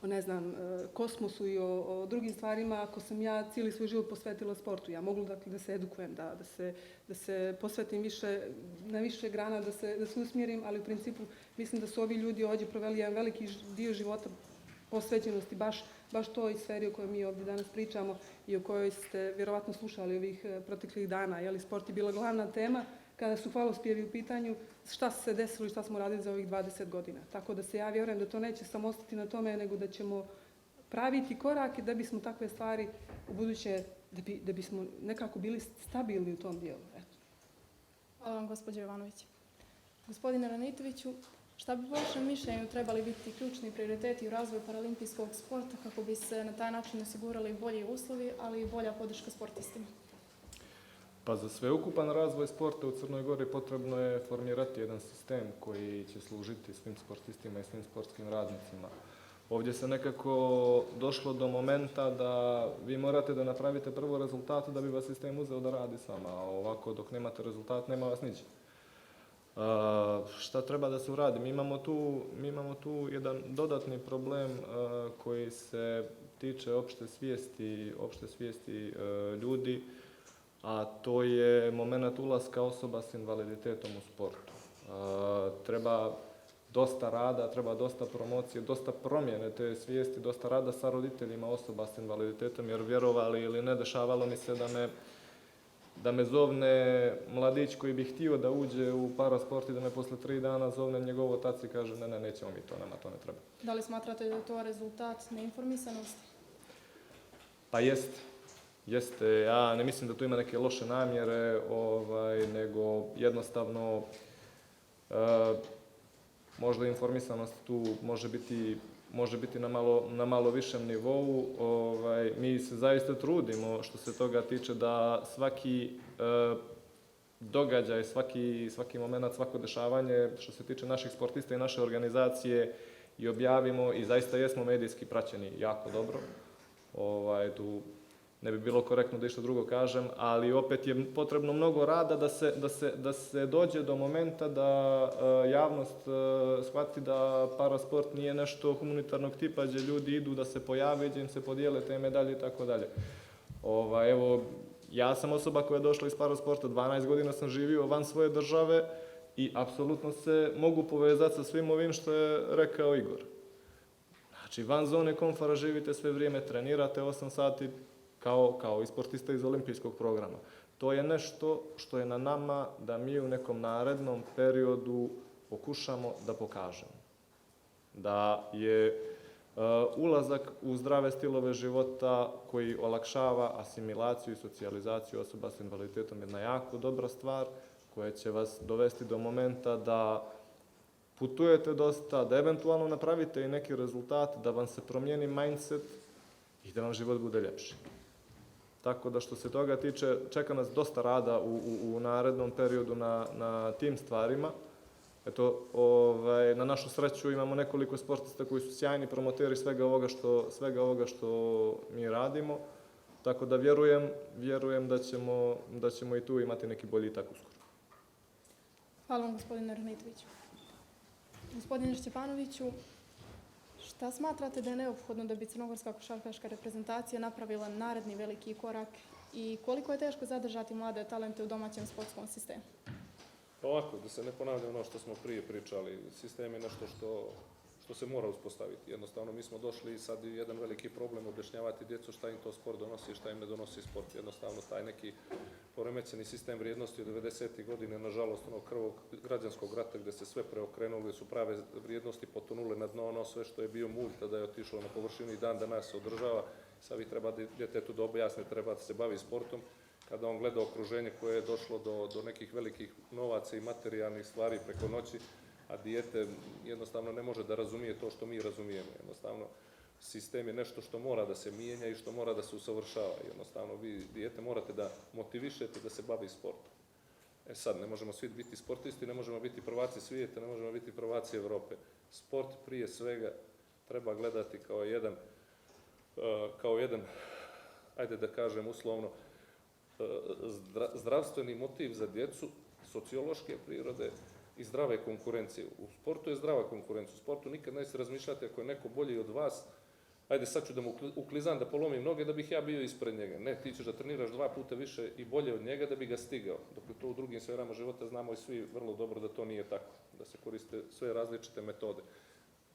ne znam, kosmosu i o drugim stvarima ako sam ja cijeli svoj život posvetila sportu. Ja mogu da se edukujem, da se posvetim na više grana, da se usmjerim, ali u principu mislim da su ovi ljudi ovdje proveli jedan veliki dio života posvećenosti baš toj sferi o kojoj mi ovdje danas pričamo i o kojoj ste vjerovatno slušali ovih proteklih dana. Sport je bila glavna tema kada su hvalospjevi u pitanju, šta se desilo i šta smo radili za ovih 20 godina. Tako da se ja vjerujem da to neće samo ostati na tome, nego da ćemo praviti korake da bismo takve stvari u buduće, da bismo nekako bili stabilni u tom dijelu. Eto. Hvala vam, gospođo Jovanović. Gospodine Ranitoviću, šta bi po vašem mišljenju trebali biti ključni prioriteti u razvoju paralimpijskog sporta kako bi se na taj način osigurali bolji uslovi, ali i bolja podrška sportistima? Pa za sveukupan razvoj sporta u Crnoj Gori potrebno je formirati jedan sistem koji će služiti svim sportistima i svim sportskim radnicima. Ovdje se nekako došlo do momenta da vi morate da napravite prvo rezultat da bi vas sistem uzeo da radi sama, a ovako dok nemate rezultat nema vas niđe. Šta treba da se uradi? Mi imamo tu jedan dodatni problem koji se tiče opšte svijesti ljudi, a to je moment ulaska osoba s invaliditetom u sportu. Treba dosta rada, treba dosta promocije, dosta promjene te svijesti, dosta rada sa roditeljima osoba s invaliditetom, jer vjerovali ili ne, dešavalo mi se da me zovne mladić koji bi htio da uđe u parasport i da me posle 3 dana zovne njegov otac i kaže ne, nećemo mi to, nama to ne treba. Da li smatrate da je to rezultat neinformisanosti? Pa jeste. Ja ne mislim da tu ima neke loše namjere, nego jednostavno možda informisanost tu može biti na malo višem nivou. Mi se zaista trudimo što se toga tiče da svaki događaj, svaki moment, svako dešavanje što se tiče naših sportista i naše organizacije i objavimo i zaista jesmo medijski praćeni jako dobro. Tu ne bi bilo korektno da išta drugo kažem, ali opet je potrebno mnogo rada da se dođe do momenta da javnost shvati da parasport nije nešto humanitarnog tipa gdje ljudi idu da se pojave, gdje im se podijele te medalje i tako dalje. Evo, ja sam osoba koja je došla iz parasporta, 12 godina sam živio van svoje države i apsolutno se mogu povezati sa svim ovim što je rekao Igor. Znači, van zone komfora živite sve vrijeme, trenirate 8 sati kao i sportista iz olimpijskog programa. To je nešto što je na nama da mi u nekom narednom periodu pokušamo da pokažemo. Da je ulazak u zdrave stilove života koji olakšava asimilaciju i socijalizaciju osoba s invaliditetom jedna jako dobra stvar koja će vas dovesti do momenta da putujete dosta, da eventualno napravite i neki rezultat, da vam se promijeni mindset i da vam život bude ljepši. Tako da što se toga tiče, čeka nas dosta rada u narednom periodu na tim stvarima. Eto, na našu sreću imamo nekoliko sportista koji su sjajni promoteri svega ovoga što mi radimo. Tako da vjerujem da ćemo i tu imati neki boljitak uskoro. Hvala vam, gospodine Rahmetoviću. Gospodine Šćepanoviću, šta smatrate da je neophodno da bi crnogorska košarkaška reprezentacija napravila naredni veliki korak i koliko je teško zadržati mlade talente u domaćem sportskom sistemu? Ovako, da se ne ponavlja ono što smo prije pričali, sistem je nešto što se mora uspostaviti. Jednostavno, mi smo došli i sad jedan veliki problem objašnjavati djecu šta im to sport donosi i šta im ne donosi sport. Jednostavno, taj neki poremećeni sistem vrijednosti od 90. godine, nažalost, onog krvog građanskog rata gdje se sve preokrenuli, su prave vrijednosti potonule na dno, ono sve što je bio mulj, tada je otišlo na površinu i dan danas se održava. Sad vi treba djetetu da objasne, treba da se bavi sportom. Kada on gleda okruženje koje je došlo do nekih velikih novaca i materijalnih stvari preko noći, a dijete jednostavno ne može da razumije to što mi razumijemo. Jednostavno, sistem je nešto što mora da se mijenja i što mora da se usavršava. Jednostavno, vi dijete morate da motivišete da se bavi sportom. Sad, ne možemo svi biti sportisti, ne možemo biti prvaci svijeta, ne možemo biti prvaci Evrope. Sport prije svega treba gledati kao jedan, ajde da kažem uslovno, zdravstveni motiv za djecu, sociološke prirode i zdrave konkurencije. U sportu je zdrava konkurencija. U sportu nikad neće razmišljati ako je neko bolji od vas, ajde sad ću da mu uklizam, da polomim noge da bih ja bio ispred njega. Ne, ti ćeš da treniraš 2 puta više i bolje od njega da bi ga stigao. Dok je to u drugim sferama života znamo i svi vrlo dobro da to nije tako, da se koriste sve različite metode.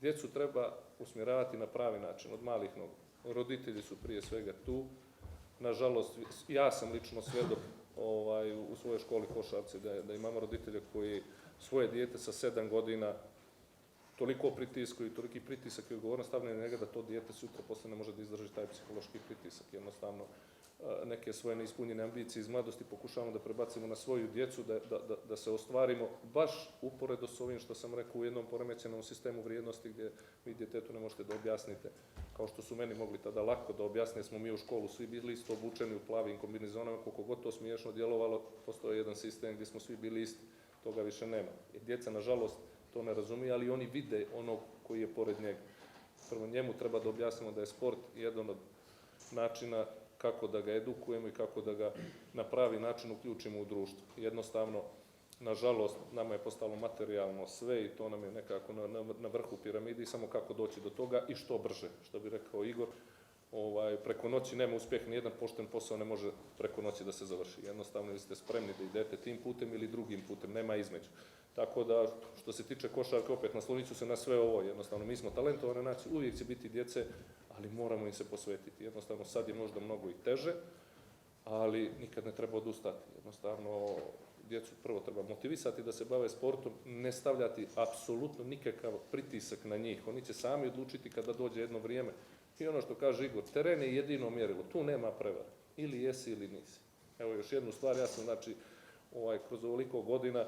Djecu treba usmjeravati na pravi način, od malih nogu. Roditelji su prije svega tu. Nažalost, ja sam lično svjedok u svojoj školi košarci da imamo roditelje koji svoje dijete sa 7 godina toliko pritiskuju i toliki pritisak i odgovornost stavljaju na njega da to dijete sutra posle ne može da izdrži taj psihološki pritisak. Jednostavno, neke svoje neispunjene ambicije iz mladosti pokušavamo da prebacimo na svoju djecu, da se ostvarimo baš uporedo s ovim što sam rekao u jednom poremećenom sistemu vrijednosti gdje vi djetetu ne možete da objasnite, kao što su meni mogli tada lako da objasne, smo mi u školu svi bili isto obučeni u plavim kombinezonama, koliko god to smiješno djelovalo, postoje jedan sistem gdje smo svi bili isti, toga više nema. I djeca, nažalost, to ne razumiju, ali oni vide onog koji je pored njega. Prvo njemu treba da objasnimo da je sport jedan od načina kako da ga edukujemo i kako da ga na pravi način uključimo u društvo. Jednostavno, nažalost, nama je postalo materijalno sve i to nam je nekako na vrhu piramide i samo kako doći do toga i što brže, što bi rekao Igor. Preko noći nema uspjeha, nijedan pošten posao ne može preko noći da se završi. Jednostavno, vi ste spremni da idete tim putem ili drugim putem, nema između. Tako da, što se tiče košarke, opet naslonit ću se na sve ovo. Jednostavno, mi smo talentovane nacije, uvijek će biti djece, ali moramo im se posvetiti. Jednostavno, sad je možda mnogo i teže, ali nikad ne treba odustati. Jednostavno, djecu prvo treba motivisati da se bave sportom, ne stavljati apsolutno nikakav pritisak na njih. Oni će sami odlučiti kada dođe jedno vrijeme. I ono što kaže Igor, teren je jedino mjerilo, tu nema prevare. Ili jesi ili nisi. Evo još jednu stvar, ja sam kroz ovoliko godina,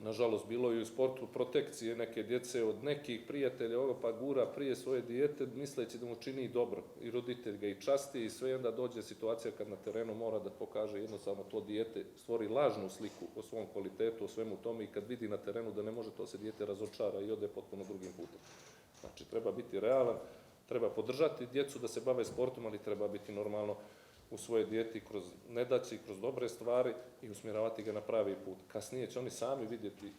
nažalost, bilo i u sportu protekcije neke djece od nekih prijatelja, pa gura prije svoje dijete, misleći da mu čini dobro. I roditelj ga i časti i sve, onda dođe situacija kad na terenu mora da pokaže jednostavno to dijete, stvori lažnu sliku o svom kvalitetu, o svemu tome i kad vidi na terenu da ne može, to se dijete razočara i ode potpuno drugim putem. Znači, treba biti realan, treba podržati djecu da se bave sportom, ali treba biti normalno u svoje dijete kroz nedaće, kroz dobre stvari i usmjeravati ga na pravi put. Kasnije će oni sami vidjeti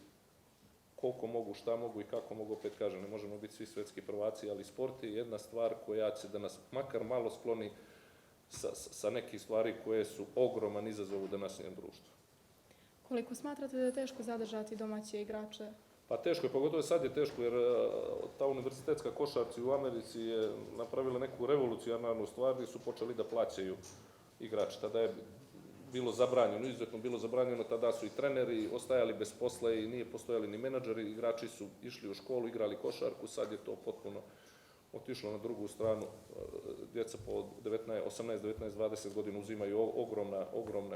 koliko mogu, šta mogu i kako mogu, opet kažem, ne možemo biti svi svetski prvaci, ali sport je jedna stvar koja će da nas makar malo skloni sa nekih stvari koje su ogroman izazov u današnjem društvu. Koliko smatrate da je teško zadržati domaće igrače Pa teško je, pogotovo sad je teško, jer ta univerzitetska košarci u Americi je napravila neku revolucionarnu stvar gdje su počeli da plaćaju igrače. Tada je bilo zabranjeno, izuzetno bilo zabranjeno, tada su i treneri ostajali bez posla i nije postojali ni menadžeri, igrači su išli u školu, igrali košarku, sad je to potpuno otišlo na drugu stranu. Djeca po 18, 19, 20 godina uzimaju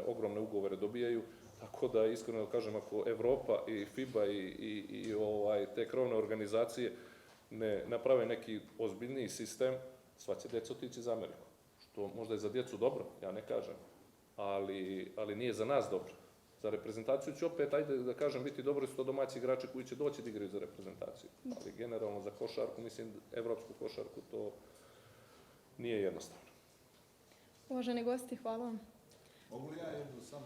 ogromne ugovore, dobijaju. Tako da, iskreno kažem, ako Evropa i FIBA i te krovne organizacije ne naprave neki ozbiljniji sistem, sva će djeca otići za Ameriku. Što možda je za djecu dobro, ja ne kažem, ali nije za nas dobro. Za reprezentaciju će opet, ajde da kažem, biti dobro su to domaći igrači koji će doći da igraju za reprezentaciju. Ali generalno za košarku, mislim, evropsku košarku, to nije jednostavno. Uvaženi gosti, hvala vam. Mogu li ja jednu samo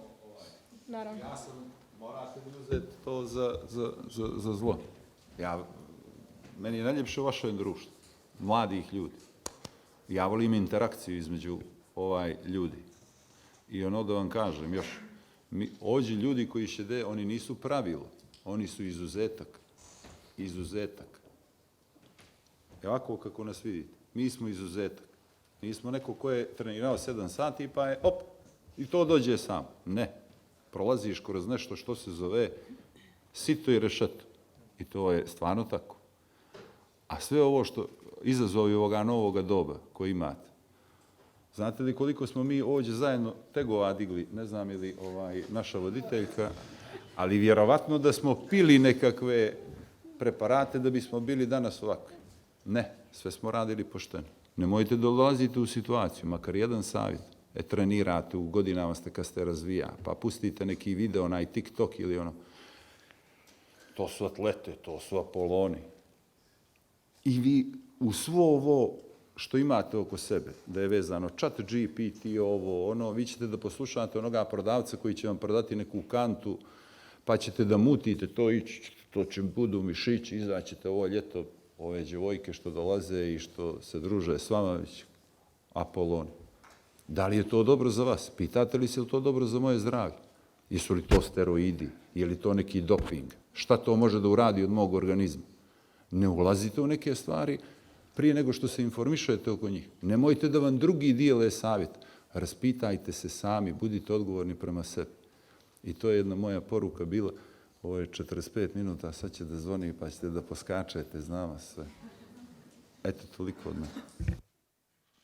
Naravno. Ja sam, morate mi uzeti to za zlo. Meni je najljepše u vašem društvu, mladih ljudi. Ja volim interakciju između ljudi. I ono da vam kažem još, ovdje ljudi koji šede, oni nisu pravilo, oni su izuzetak. Izuzetak. Ovako kako nas vidite, mi smo izuzetak. Nismo neko ko je trenirao 7 sati pa je, i to dođe sam. Ne. Prolaziš kroz nešto što se zove sito i rešeto. I to je stvarno tako. A sve ovo što izazovi ovoga novoga doba koji imate, znate li koliko smo mi ovdje zajedno tegova digli, ne znam je li naša voditeljka, ali vjerovatno da smo pili nekakve preparate da bismo bili danas ovakvi. Ne, sve smo radili pošteno. Nemojte dolaziti u situaciju, makar jedan savjet. Trenirate, u godinama ste kad ste razvija, pa pustite neki video, onaj TikTok ili ono. To su atlete, to su Apoloni. I vi u svo ovo što imate oko sebe, da je vezano chat GPT, vi ćete da poslušate onoga prodavca koji će vam prodati neku kantu, pa ćete da mutite to, to će budu mišići, izaćete ovo ljeto, ove djevojke što dolaze i što se druže s vama, već Apoloni. Da li je to dobro za vas? Pitate li se je li to dobro za moje zdravlje? Jesu li to steroidi? Je li to neki doping? Šta to može da uradi od mog organizma? Ne ulazite u neke stvari prije nego što se informišete oko njih. Nemojte da vam drugi dijele savjet. Raspitajte se sami, budite odgovorni prema sebi. I to je jedna moja poruka bila. Ovo je 45 minuta, sad će da zvoni pa ćete da poskačete, znam vas sve. Eto, toliko od mene.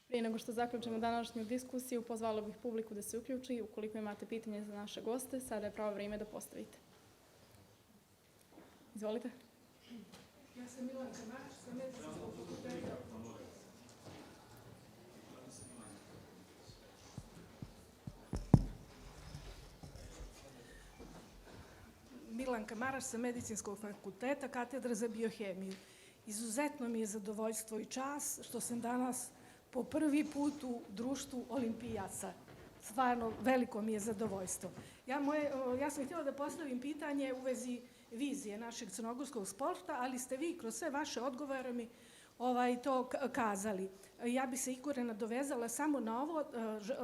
Prije nego što zaključimo današnju diskusiju, pozvala bih publiku da se uključi. Ukoliko imate pitanje za naše goste, sada je pravo vrijeme da postavite. Izvolite. Ja sam Milanka Marić, sa Medicinskog fakulteta. Milanka Maraš sa Medicinskog fakulteta, katedra za biohemiju. Izuzetno mi je zadovoljstvo i čast što sam danas po prvi put u društvu olimpijaca. Stvarno, veliko mi je zadovoljstvo. Ja sam htjela da postavim pitanje u vezi vizije našeg crnogorskog sporta, ali ste vi kroz sve vaše odgovore mi to kazali. Ja bi se Igore nadovezala samo na ovo,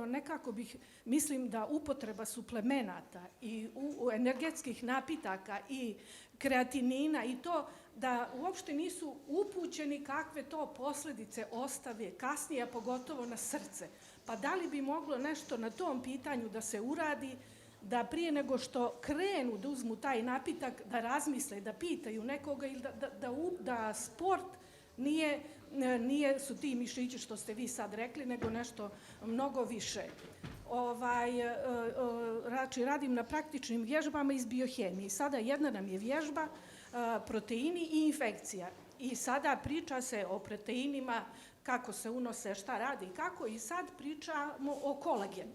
nekako mislim da upotreba suplemenata i energetskih napitaka i kreatinina i to da uopšte nisu upućeni kakve to posljedice ostave kasnije, a pogotovo na srce. Pa da li bi moglo nešto na tom pitanju da se uradi, da prije nego što krenu da uzmu taj napitak, da razmisle, da pitaju nekoga ili da sport nije su ti mišići što ste vi sad rekli, nego nešto mnogo više. Znači, radim na praktičnim vježbama iz biohemije. Sada jedna nam je vježba proteini i infekcija. I sada priča se o proteinima, kako se unose, šta radi i kako. I sad pričamo o kolagenu.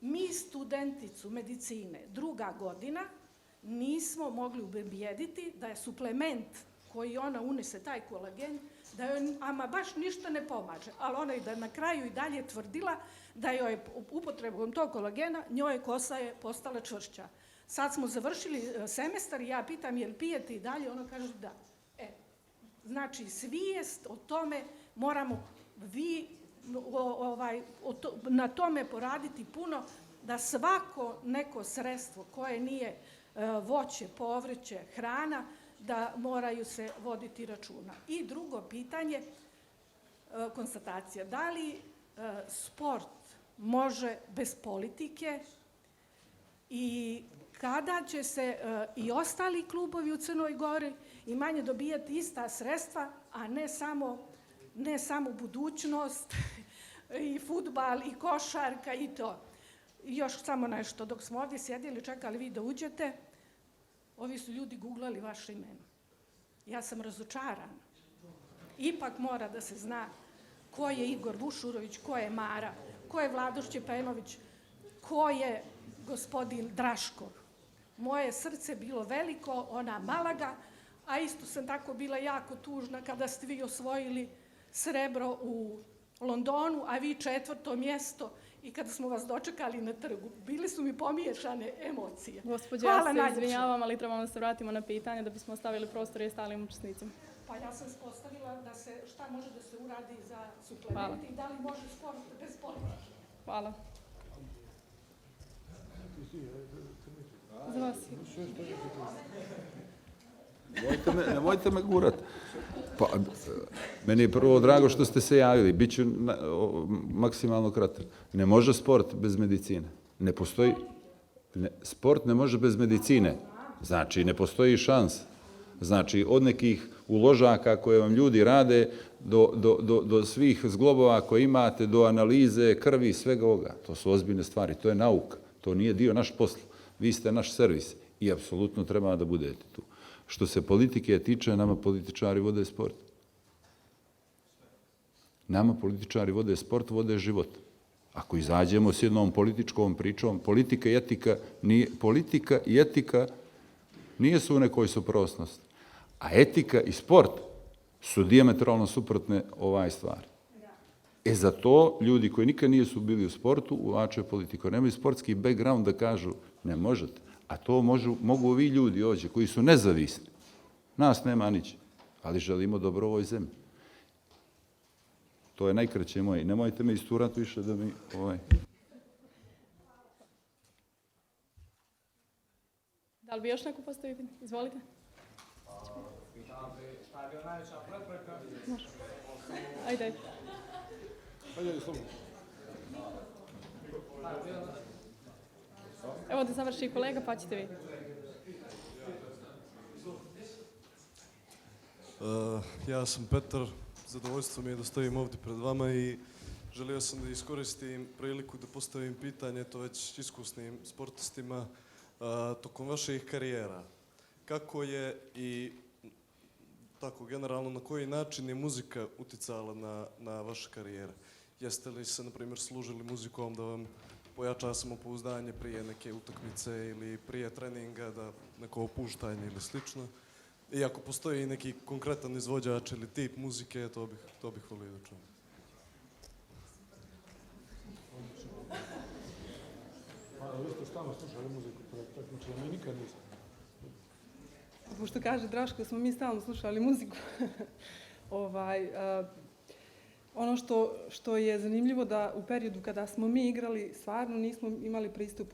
Mi studenticu medicine 2. godina nismo mogli ubijediti da je suplement koji ona unese, taj kolagen, da joj ama baš ništa ne pomaže. Ali ona je na kraju i dalje tvrdila da joj upotrebom tog kolagena njoj kosa je postala čvršća. Sad smo završili semestar i ja pitam je li pijete i dalje, ona kaže da. Znači, svijest o tome moramo na tome poraditi puno, da svako neko sredstvo koje nije voće, povrće, hrana, da moraju se voditi računa. I drugo pitanje, konstatacija, da li sport može bez politike i kada će se i ostali klubovi u Crnoj Gori i manje dobijati ista sredstva, a ne samo budućnost i fudbal i košarka i to. I još samo nešto, dok smo ovdje sjedili, čekali vi da uđete, ovi su ljudi googlali vaše ime. Ja sam razočarana. Ipak mora da se zna ko je Igor Vušurović, ko je Mara, ko je Vlado Šćepanović, ko je gospodin Draškov. Moje srce bilo veliko, ona Malaga, a isto sam tako bila jako tužna kada ste vi osvojili srebro u Londonu, a vi 4. mjesto i kada smo vas dočekali na trgu. Bile su mi pomiješane emocije. Gospođo, ja se izvinjavam, ali trebamo da se vratimo na pitanje da bismo ostavili prostor i ostalim učesnicima. Pa ja sam postavila da se, šta može da se uradi za suplemente i da li može sport bez politike. Hvala. Za vas. Nemojte me gurat. Pa, meni je prvo drago što ste se javili. Biću maksimalno kratak. Ne može sport bez medicine. Ne postoji... Sport ne može bez medicine. Znači, ne postoji šans. Znači, od nekih uložaka koje vam ljudi rade do svih zglobova koje imate, do analize krvi i svega ovoga. To su ozbiljne stvari. To je nauka. To nije dio naš posla. Vi ste naš servis i apsolutno treba da budete tu. Što se politike tiče, nama političari vode sport. Nama političari vode sport, vode život. Ako izađemo s jednom političkom pričom, politika i etika nisu u nekoj suprotnosti. A etika i sport su dijametralno suprotne stvari. Za to ljudi koji nikad nisu bili u sportu uvlače politiku. Nemaju sportski background da kažu ne možete. A to mogu ovi ljudi ovdje koji su nezavisni. Nas nema niće, ali želimo dobro ovoj zemlji. To je najkraće moje. Nemojte me isturati više da mi... Da li bi još neko postavio pitanje? Izvolite. Šta je bila najveća prepreka? Može. Ajde. Evo da završi kolega, pa ćete vi. Ja sam Petar, zadovoljstvo mi je da stojim ovdje pred vama i želio sam da iskoristim priliku da postavim pitanje to već iskusnim sportistima tokom vaših karijera. Kako je i tako generalno na koji način je muzika uticala na vaše karijere? Jeste li se, na primjer, služili muzikom da vam pojača samopouzdanje prije neke utakmice ili prije treninga, da neko opuštanje ili slično? I ako postoji neki konkretan izvođač ili tip muzike, to bih volio da čujem. Vi ste stalno slušali muziku, znači mi nikad nismo. Pošto kaže Draško, smo mi stalno slušali muziku. Ono što je zanimljivo da u periodu kada smo mi igrali, stvarno nismo imali pristup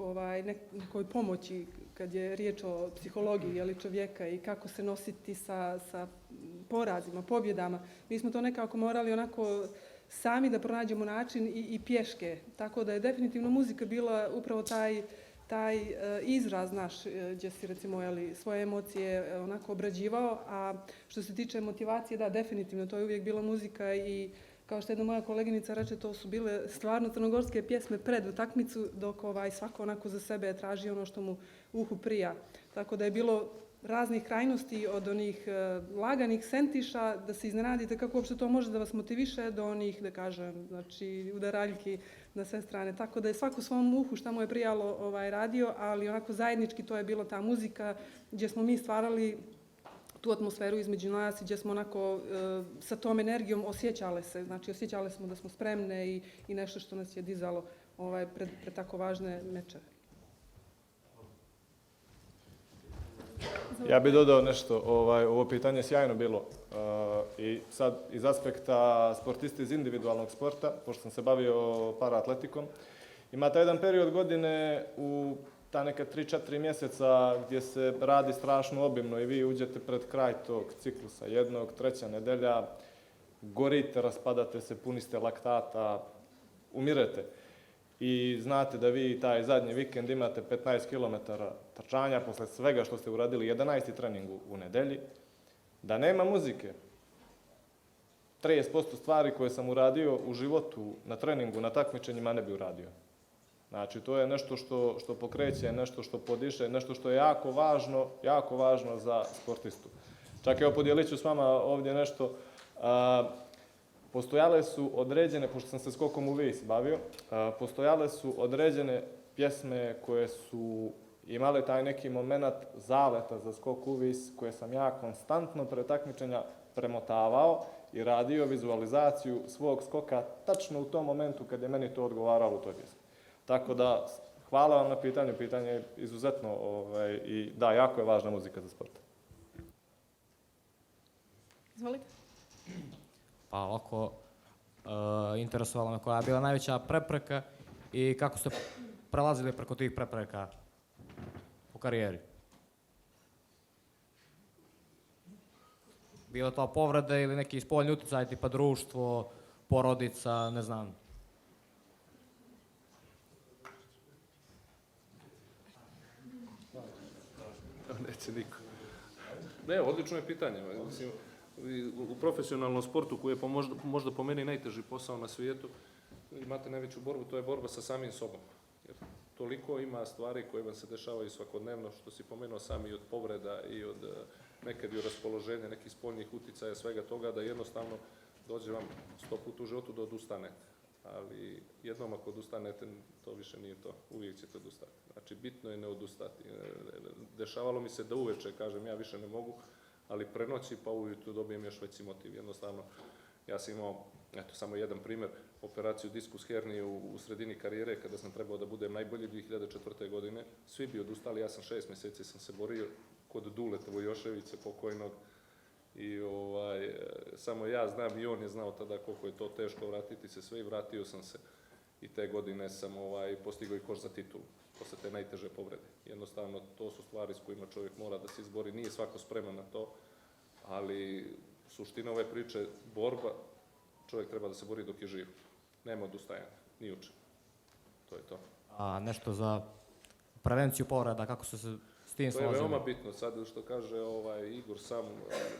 nekoj pomoći kad je riječ o psihologiji čovjeka i kako se nositi sa porazima, pobjedama. Mi smo to nekako morali onako sami da pronađemo način i pješke. Tako da je definitivno muzika bila upravo taj izraz naš gdje si recimo svoje emocije onako obrađivao, a što se tiče motivacije, da, definitivno to je uvijek bila muzika i kao što jedna moja koleginica reče, to su bile stvarno crnogorske pjesme pred utakmicu, dok svako onako za sebe traži ono što mu uhu prija. Tako da je bilo raznih krajnosti od onih laganih sentiša, da se iznenadite kako uopšte to može da vas motiviše, do onih, da kažem, znači udaraljki na sve strane. Tako da je svako svom uhu šta mu je prijalo radio, ali onako zajednički to je bila ta muzika gdje smo mi stvarali tu atmosferu između nas i gdje smo onako sa tom energijom osjećale se. Znači osjećale smo da smo spremne i nešto što nas je dizalo pred tako važne mečeve. Ja bih dodao nešto, ovo pitanje je sjajno bilo i sad iz aspekta sportista iz individualnog sporta, pošto sam se bavio paraatletikom, imate jedan period godine u ta neka 3-4 mjeseca gdje se radi strašno obimno i vi uđete pred kraj tog ciklusa jednog, 3. nedelja, gorite, raspadate se, puni ste laktata, umirete. I znate da vi taj zadnji vikend imate 15 km trčanja posle svega što ste uradili, 11. trening u nedelji, da nema muzike. 30% stvari koje sam uradio u životu, na treningu, na takmičenjima ne bi uradio. Znači, to je nešto što pokreće, nešto što podiše, nešto što je jako važno za sportistu. Čak evo podijelit ću s vama ovdje nešto. Postojale su određene, pošto sam se skokom u vis bavio, postojale su određene pjesme koje su imale taj neki moment zaleta za skok u vis, koje sam ja konstantno pre takmičenja premotavao i radio vizualizaciju svog skoka tačno u tom momentu kad je meni to odgovaralo u toj pjesmi. Tako da, hvala vam na pitanju, pitanje je izuzetno i da, jako je važna muzika za sport. Izvolite. Pa ovako, interesovalo me koja je bila najveća prepreka i kako ste prelazili preko tih prepreka u karijeri. Bilo to povrede ili neki spoljni utjecaj, tipa društvo, porodica, ne znam. Neće niko. Ne, odlično je pitanje. Mislim, u profesionalnom sportu koji je možda po meni najteži posao na svijetu, imate najveću borbu, to je borba sa samim sobom. Jer toliko ima stvari koje vam se dešavaju svakodnevno, što si pomenuo sami, i od povreda i od nekad i od raspoloženja, nekih spoljnih uticaja, svega toga, da jednostavno dođe vam 100 puta u životu da odustanete. Ali jednom ako odustanete, to više nije to. Uvijek ćete odustati. Znači, bitno je ne odustati. Dešavalo mi se da uveče, kažem, ja više ne mogu, ali prenoći pa ujutru dobijem još veći motiv. Jednostavno, ja sam imao, eto, samo jedan primjer, operaciju diskus hernije u sredini karijere, kada sam trebao da budem najbolji 2004. godine. Svi bi odustali, ja sam 6 mjeseci sam se borio kod Duleta Vojoševića, pokojnog, i samo ja znam i on je znao tada koliko je to teško vratiti se sve i vratio sam se i te godine sam postigao i koš za titulu posle te najteže povrede. Jednostavno, to su stvari s kojima čovjek mora da se izbori, nije svako spreman na to, ali suština ove priče, borba, čovjek treba da se bori dok je živ. Nema odustajanja, ni uče. To je to. A nešto za prevenciju povreda, kako ste se s tim složili? To je veoma bitno. Sad što kaže Igor sam,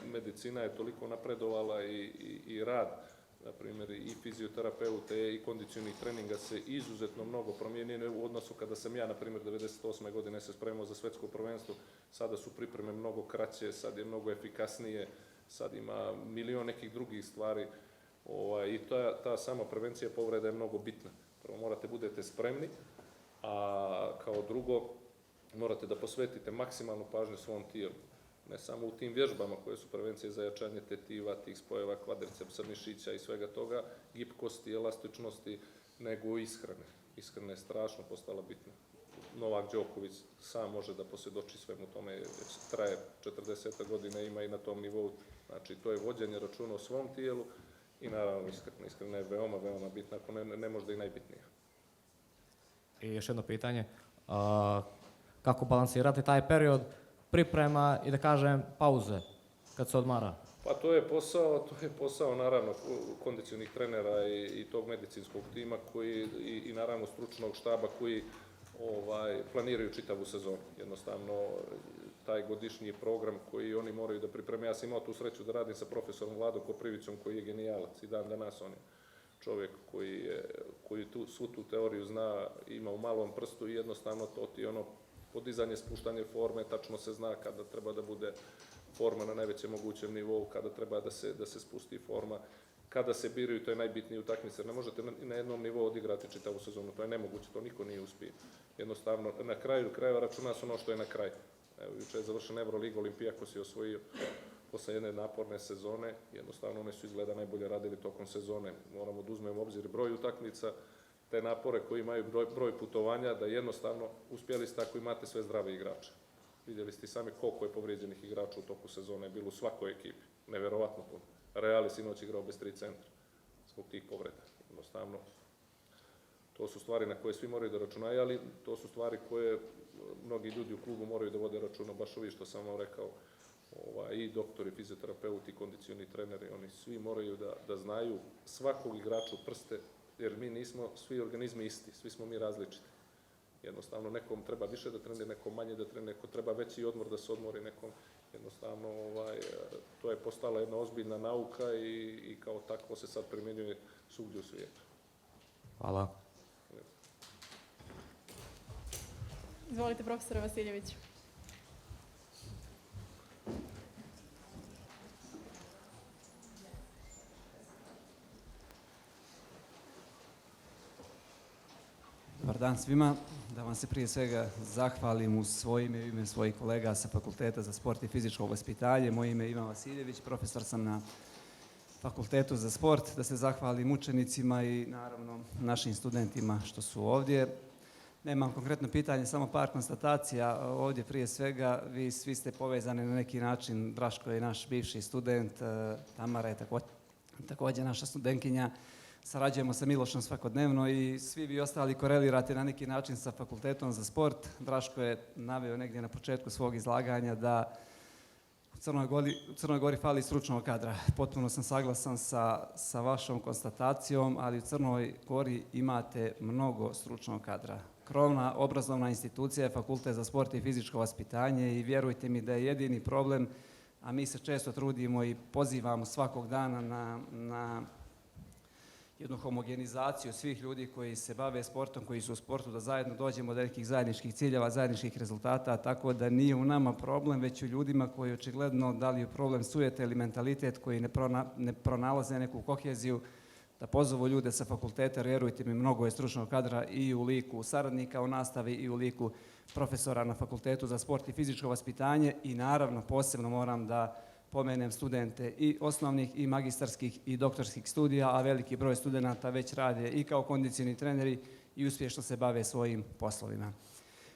medicina je toliko napredovala i rad, na primjer, i fizioterapeute i kondicionih treninga se izuzetno mnogo promijenio u odnosu kada sam ja, na primjer, 98. godine se spremao za svetsko prvenstvo. Sada su pripreme mnogo kraće, sad je mnogo efikasnije, sad ima milion nekih drugih stvari i ta sama prevencija povreda je mnogo bitna. Prvo morate budete spremni, a kao drugo morate da posvetite maksimalnu pažnju svom tijelu. Ne samo u tim vježbama koje su prevencije za jačanje tetiva, tih spojeva, kvadricepsa, mišića i svega toga, gibkosti, elastičnosti, nego ishrane. Ishrana je strašno postala bitna. Novak Đoković sam može da posvjedoči svemu tome, jer traje 40 godina, ima i na tom nivou. Znači, to je vođenje računa o svom tijelu i naravno ishrana. Ishrana je veoma, veoma bitna, ako ne možda i najbitnija. I još jedno pitanje, kako balansirate taj period priprema i da kažem pauze kad se odmara? Pa to je posao naravno kondicionih trenera i tog medicinskog tima i naravno stručnog štaba koji planiraju čitavu sezonu. Jednostavno, taj godišnji program koji oni moraju da pripreme. Ja sam imao tu sreću da radim sa profesorom Vladom Koprivicom koji je genijalac i dan danas on je čovjek koji svu tu teoriju zna, ima u malom prstu i jednostavno to ti ono podizanje, spuštanje forme, tačno se zna kada treba da bude forma na najvećem mogućem nivou, kada treba da se spusti forma, kada se biraju, to je najbitnije utakmice. Ne možete na jednom nivou odigrati čitavu sezonu, to je nemoguće, to niko nije uspio. Jednostavno, na kraju krajeva računa se ono što je na kraju. Evo, juče je završen Euroliga, Olimpijakos je osvojio posle jedne naporne sezone, jednostavno one su izgleda najbolje radili tokom sezone. Moramo da uzmemo u obzir broj utakmica, te napore koji imaju broj putovanja, da jednostavno uspjeli ste ako imate sve zdrave igrače. Vidjeli ste sami koliko je povrijeđenih igrača u toku sezone bilo u svakoj ekipi. Neverovatno puno. Real sinoć igrao bez 3 centra zbog tih povreda. Jednostavno, to su stvari na koje svi moraju da računaju, ali to su stvari koje mnogi ljudi u klubu moraju da vode računa, baš ovi što sam vam rekao, i doktori, fizioterapeuti, kondicioni treneri, oni svi moraju da znaju svakog igrača u prste, jer mi nismo svi organizmi isti, svi smo mi različiti. Jednostavno, nekom treba više da trenira, nekom manje da trenira, neko treba veći odmor da se odmori, nekom jednostavno, to je postala jedna ozbiljna nauka i kao takvo se sad primjenjuje svugdje u svijetu. Hvala. Izvolite, profesore Vasiljević. Dobar dan svima. Da vam se prije svega zahvalim u svoje ime i ime svojih kolega sa Fakulteta za sport i fizičko vaspitanje. Moje ime je Ivan Vasiljević, profesor sam na Fakultetu za sport. Da se zahvalim učenicima i naravno našim studentima što su ovdje. Nemam konkretno pitanje, samo par konstatacija. Ovdje prije svega vi svi ste povezani na neki način. Draško je naš bivši student, Tamara je također naša studentkinja. Sarađujemo sa Milošom svakodnevno i svi vi ostali korelirate na neki način sa Fakultetom za sport. Draško je naveo negdje na početku svog izlaganja da u Crnoj Gori fali stručnog kadra. Potpuno sam saglasan sa vašom konstatacijom, ali u Crnoj Gori imate mnogo stručnog kadra. Krovna obrazovna institucija je Fakultet za sport i fizičko vaspitanje i vjerujte mi da je jedini problem, a mi se često trudimo i pozivamo svakog dana na jednu homogenizaciju svih ljudi koji se bave sportom, koji su u sportu, da zajedno dođemo do nekih zajedničkih ciljeva, zajedničkih rezultata, tako da nije u nama problem, već u ljudima koji očigledno da li je problem sujete ili mentalitet koji ne pronalaze neku koheziju, da pozovu ljude sa fakulteta, vjerujte mi, mnogo je stručnog kadra i u liku saradnika u nastavi i u liku profesora na Fakultetu za sport i fizičko vaspitanje i naravno posebno moram da pomenem studente i osnovnih i magistarskih i doktorskih studija, a veliki broj studenata već rade i kao kondicioni treneri i uspješno se bave svojim poslovima.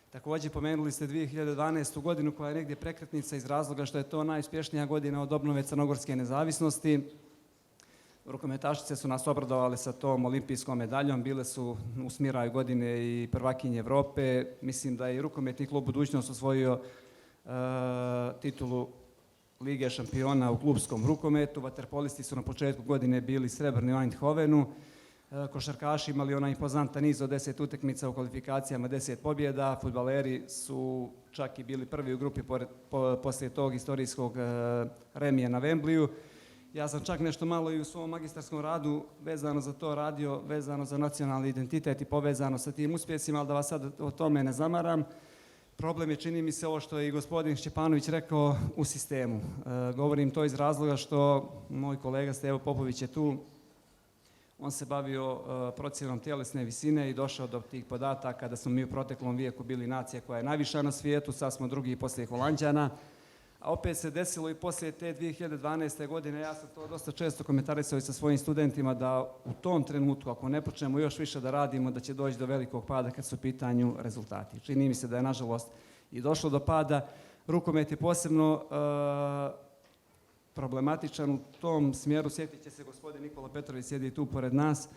Također pomenuli ste 2012. godinu koja je negdje prekretnica iz razloga što je to najuspješnija godina od obnove crnogorske nezavisnosti. Rukometašice su nas obradovale sa tom olimpijskom medaljom, bile su u smiraju godine i prvakinje Evrope. Mislim da je i rukometni klub Budućnost osvojio titulu Lige šampiona u klubskom rukometu. Vaterpolisti su na početku godine bili srebrni u Eindhovenu. Košarkaši imali onaj impozantan niz od 10 utakmica u kvalifikacijama, 10 pobjeda. Fudbaleri su čak i bili prvi u grupi poslije tog istorijskog remija na Wembleyu. Ja sam čak nešto malo i u svom magistarskom radu vezano za to radio, vezano za nacionalni identitet i povezano sa tim uspjesima, ali da vas sad o tome ne zamaram. Problem je, čini mi se, ovo što je i gospodin Šćepanović rekao, u sistemu. Govorim to iz razloga što moj kolega Stevo Popović je tu. On se bavio procjenom tjelesne visine i došao do tih podataka da smo mi u proteklom vijeku bili nacija koja je najviša na svijetu, sad smo drugi poslije Holanđana. A opet se desilo i poslije te 2012. godine, ja sam to dosta često komentarisao i sa svojim studentima, da u tom trenutku, ako ne počnemo još više da radimo, da će doći do velikog pada kad su u pitanju rezultati. Čini mi se da je, nažalost, i došlo do pada. Rukomet je posebno problematičan u tom smjeru. Sjetit će se gospodin Nikola Petrović, sjedi tu pored nas,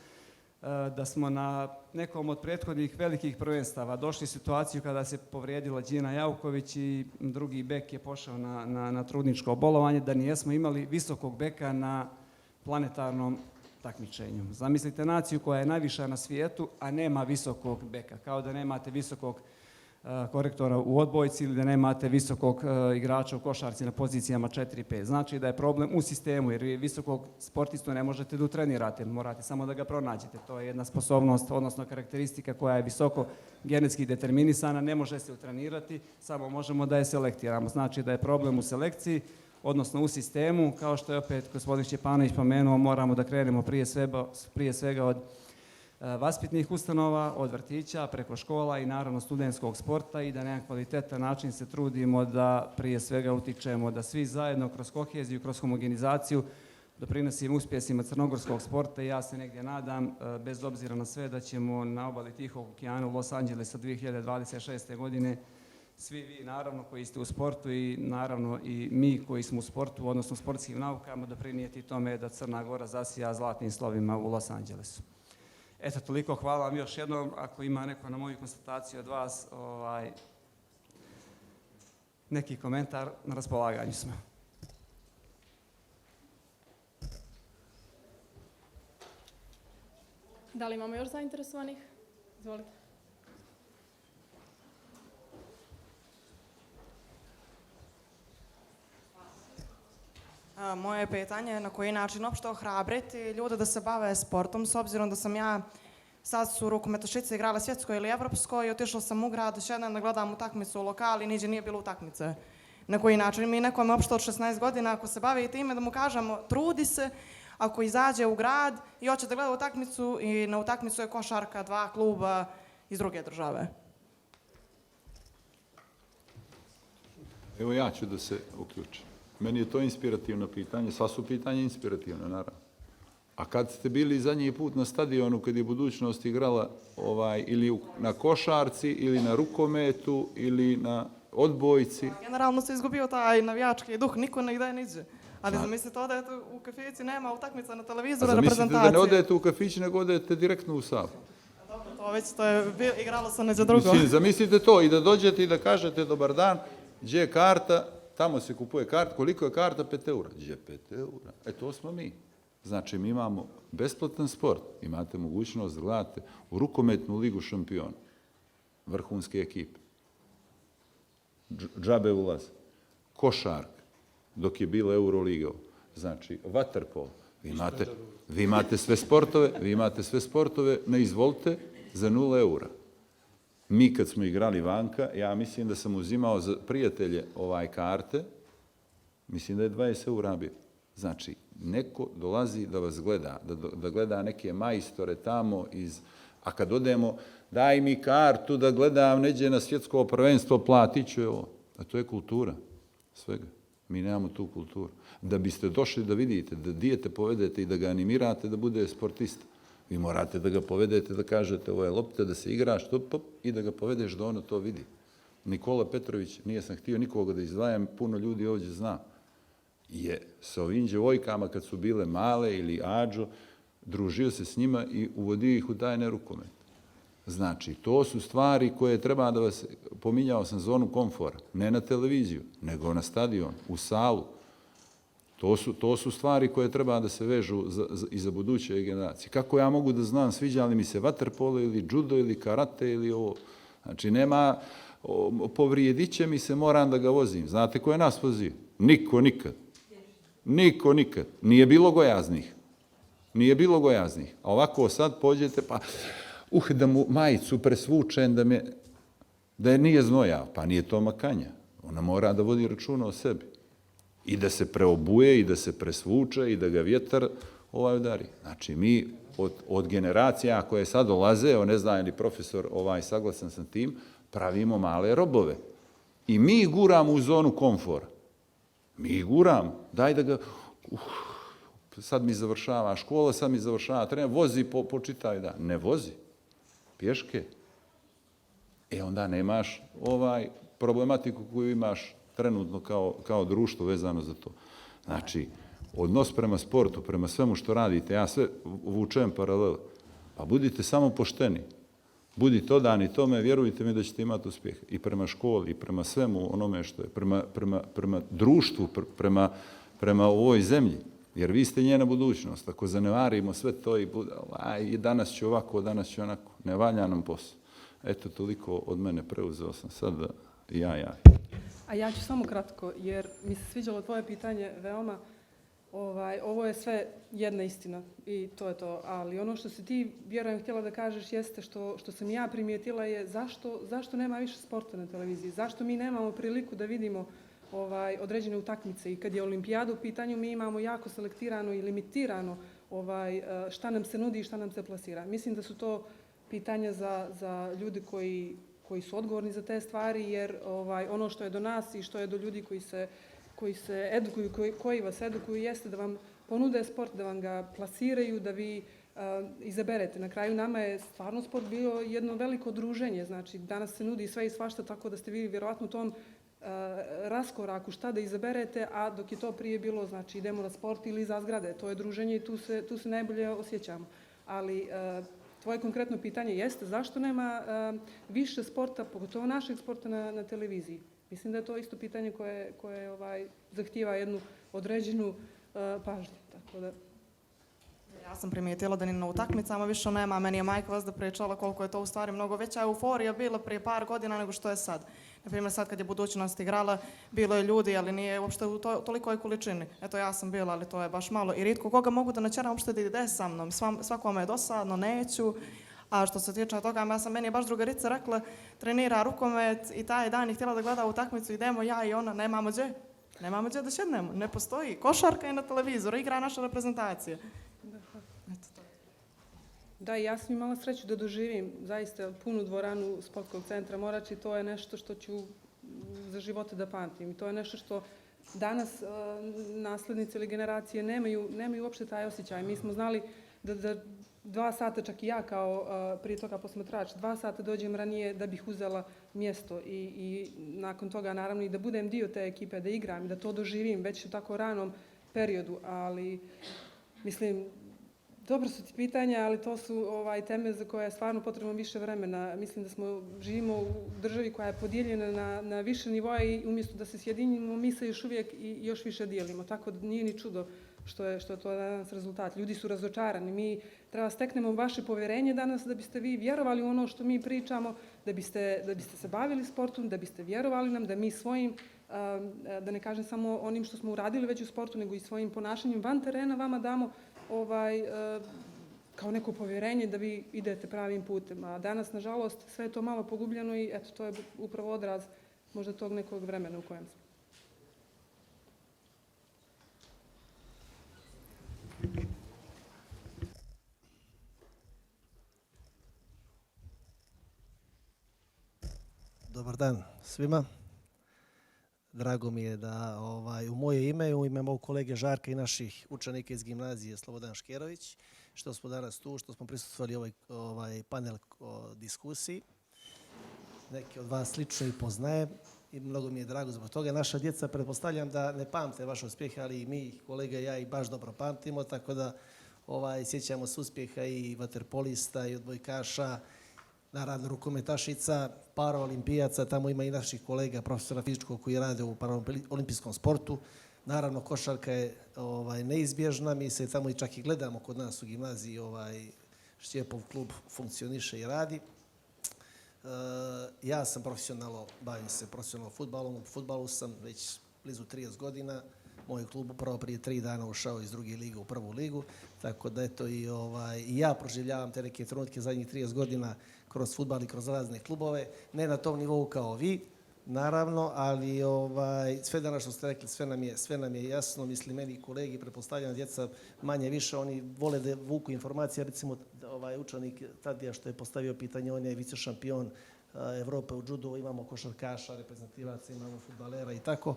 da smo na nekom od prethodnih velikih prvenstava došli u situaciju kada se povrijedila Đina Jauković i drugi bek je pošao na trudničko bolovanje, da nijesmo imali visokog beka na planetarnom takmičenju. Zamislite naciju koja je najviša na svijetu, a nema visokog beka, kao da nemate visokog korektora u odbojci ili da nemate visokog igrača u košarci na pozicijama 4-5. Znači da je problem u sistemu, jer vi visokog sportistu ne možete da utrenirate, morate samo da ga pronađete. To je jedna sposobnost, odnosno karakteristika koja je visoko genetski determinisana, ne može se utrenirati, samo možemo da je selektiramo. Znači da je problem u selekciji, odnosno u sistemu, kao što je opet gospodin Šćepanović pomenuo, moramo da krenemo prije svega od vaspitnih ustanova, od vrtića, preko škola i naravno studentskog sporta i da na jedan kvalitetan način se trudimo da prije svega utičemo da svi zajedno kroz koheziju, kroz homogenizaciju doprinosimo uspjesima crnogorskog sporta i ja se negdje nadam, bez obzira na sve, da ćemo na obali Tihog okeana u Los Angelesa 2026. godine svi vi naravno koji ste u sportu i naravno i mi koji smo u sportu, odnosno sportskim naukama, doprinijeti tome da Crna Gora zasija zlatnim slovima u Los Angelesu. Eto, toliko, hvala vam još jednom. Ako ima neko na moju konstataciju od vas, neki komentar, na raspolaganju smo. Da li imamo još zainteresovanih? Izvolite. Moje pitanje je na koji način uopšte ohrabriti ljude da se bave sportom, s obzirom da sam ja sad su rukometašice igrala svjetsko ili evropsko i otišla sam u grad još jednom da gledam utakmicu u lokali i niđe nije bilo utakmice. Na koji način mi nekome uopšte od 16 godina ako se bavi time da mu kažemo trudi se, ako izađe u grad i hoće da gleda utakmicu i na utakmicu je košarka, 2 kluba iz druge države. Evo ja ću da se uključim. Meni je to inspirativno pitanje, sva su pitanja inspirativna, naravno. A kad ste bili zadnji put na stadionu, kad je Budućnost igrala ili na košarci, ili na rukometu, ili na odbojci? Generalno se izgubio taj navijački duh, niko ne ide niđe. Ali zamislite, odete u kafici, nema utakmica na televizoru, reprezentacije. Zamislite da ne odete u kafić, nego odete direktno u salu. Dobro, to je igralo se neđe drugo. Mislim, zamislite to i da dođete i da kažete dobar dan, gdje je karta, tamo se kupuje karta, koliko je karta? 5 eura. Gdje 5 eura? E to smo mi. Znači, mi imamo besplatan sport, imate mogućnost da gledate u rukometnu ligu šampiona, vrhunske ekipe, džabe ulaz, košark, dok je bila Euroliga, znači, vaterpol, vi imate sve sportove, ne izvolite, za 0 eura. Mi kad smo igrali vanka, ja mislim da sam uzimao za prijatelje karte, mislim da je 20 eura bio. Znači, neko dolazi da vas gleda, da gleda neke majstore tamo a kad odemo, daj mi kartu da gledam neđe na svjetsko prvenstvo, platit ću ovo. A to je kultura svega. Mi nemamo tu kulturu. Da biste došli da vidite, da dijete povedete i da ga animirate da bude sportista, vi morate da ga povedete, da kažete ovo je lopta, da se igraš i da ga povedeš da ono to vidi. Nikola Petrović, nije sam htio nikoga da izdvajam, puno ljudi ovdje zna, je sa ovim djevojkama kad su bile male ili Ađo, družio se s njima i uvodio ih u tajne rukomet. Znači, to su stvari koje treba da vas, pominjao sam zonu komfora, ne na televiziju, nego na stadion, u salu. To su stvari koje treba da se vežu i za buduće generacije. Kako ja mogu da znam sviđa li mi se vaterpolo ili judo ili karate ili ovo? Znači, nema, povrijedit će mi se, moram da ga vozim. Znate ko je nas vozio? Niko nikad. Niko nikad. Nije bilo gojaznih. Nije bilo gojaznih. A ovako sad pođete pa, da mu majicu presvučen, da je nije znoja. Pa nije to makanja. Ona mora da vodi računa o sebi. I da se preobuje, i da se presvuče, i da ga vjetar udari. Znači, mi od generacija koje sad dolaze, evo ne znam, ili profesor saglasan sa tim, pravimo male robove. I mi ih guramo u zonu komfora. Mi ih guramo. Daj da ga... sad mi završava škola, sad mi završava trener, vozi po čitav dan. Ne vozi. Pješke. Onda nemaš problematiku koju imaš trenutno kao društvo vezano za to. Znači, odnos prema sportu, prema svemu što radite, ja sve vučem paralel. Pa budite samo pošteni. Budite odani tome, vjerujte mi da ćete imati uspjeh. I prema školi, i prema svemu onome što je, prema društvu, prema ovoj zemlji. Jer vi ste njena budućnost. Ako zanemarimo sve to i bude, danas ću ovako, danas ću onako, ne valja nam posao. Eto, toliko od mene, preuzeo sam sad da ja javim. A ja ću samo kratko, jer mi se sviđalo tvoje pitanje veoma. Ovo je sve jedna istina i to je to. Ali ono što si ti, vjerujem, htjela da kažeš jeste što sam ja primijetila je zašto nema više sporta na televiziji? Zašto mi nemamo priliku da vidimo određene utakmice? I kad je olimpijada u pitanju, mi imamo jako selektirano i limitirano šta nam se nudi i šta nam se plasira. Mislim da su to pitanja za ljude koji su odgovorni za te stvari, jer ono što je do nas i što je do ljudi koji se edukuju, koji vas edukuju, jeste da vam ponude sport, da vam ga plasiraju, da vi izaberete. Na kraju nama je stvarno sport bio jedno veliko druženje, znači danas se nudi sve i svašta, tako da ste vi vjerovatno u tom raskoraku šta da izaberete, a dok je to prije bilo, znači idemo na sport ili iza zgrade, to je druženje i tu se najbolje osjećamo. Ali tvoje konkretno pitanje jeste zašto nema više sporta, pogotovo našeg sporta na televiziji. Mislim da je to isto pitanje koje zahtijeva jednu određenu pažnju. Tako da... Ja sam primijetila da ni na utakmicama više nema. Meni je majka Vazda pričala koliko je to u stvari mnogo veća euforija bila prije par godina nego što je sad. Naprimjer, sad kad je Budućnost igrala, bilo je ljudi, ali nije uopšte u tolikoj količini. Eto, ja sam bila, ali to je baš malo. I rijetko koga mogu da načeram uopšte da ide sa mnom. Svakome je dosadno, neću. A što se tiče toga, meni je baš drugarica rekla, trenira rukomet i taj dan je htjela da gleda utakmicu, idemo ja i ona, nemamo gdje da šednemo, ne postoji. Košarka je na televizoru, igra naša reprezentacija. Da, i ja sam imala sreću da doživim zaista punu dvoranu sportskog centra Morač i to je nešto što ću za živote da pamtim. I to je nešto što danas naslednici ili generacije nemaju uopšte taj osjećaj. Mi smo znali da 2 sata, čak i ja kao prije toga posmatrač, 2 sata dođem ranije da bih uzela mjesto i nakon toga naravno i da budem dio te ekipe, da igram i da to doživim već u tako ranom periodu, ali mislim, dobro su ti pitanja, ali to su teme za koje je stvarno potrebno više vremena. Mislim da živimo u državi koja je podijeljena na više nivoa i umjesto da se sjedinimo, mi se još uvijek i još više dijelimo. Tako da nije ni čudo što je to danas rezultat. Ljudi su razočarani. Mi treba steknemo vaše povjerenje danas da biste vi vjerovali u ono što mi pričamo, da biste se bavili sportom, da biste vjerovali nam, da mi svojim, da ne kažem samo onim što smo uradili već u sportu, nego i svojim ponašanjem van terena vama damo kao neko povjerenje da vi idete pravim putem. A danas, nažalost, sve je to malo pogubljeno i eto, to je upravo odraz možda tog nekog vremena u kojem smo. Dobar dan svima. Drago mi je da u moje ime i u ime mog kolege Žarka i naših učenika iz gimnazije Slobodan Škerović, što smo danas tu, što smo prisustvovali ovaj panel diskusiji. Neki od vas slično i poznajem i mnogo mi je drago zbog toga. Naša djeca, pretpostavljam da ne pamte vaše uspjehe, ali i mi, kolega i ja, ih baš dobro pamtimo, tako da sjećamo se uspjeha i vaterpolista i odbojkaša, naravno rukometašica, paraolimpijaca, tamo ima i naših kolega, profesora fizičkog koji rade u paraolimpijskom sportu. Naravno, košarka je neizbježna, mi se tamo i čak i gledamo kod nas u gimnaziji, Šćepov klub funkcioniše i radi. Ja sam bavim se profesionalno fudbalom, u fudbalu sam već blizu 30 godina. Moj klub upravo prije 3 dana ušao iz druge lige u prvu ligu, tako da eto i ja proživljavam te neke trenutke zadnjih 30 godina kroz fudbal i kroz razne klubove. Ne na tom nivou kao vi, naravno, ali sve danas što ste rekli, sve nam je jasno. Mislim, meni i kolegi, pretpostavljam, djeca manje više, oni vole da vuku informacije. Recimo, učenik Tadija što je postavio pitanje, on je vice šampion Evrope u judu, imamo košarkaša, reprezentativaca, imamo fudbalera i tako.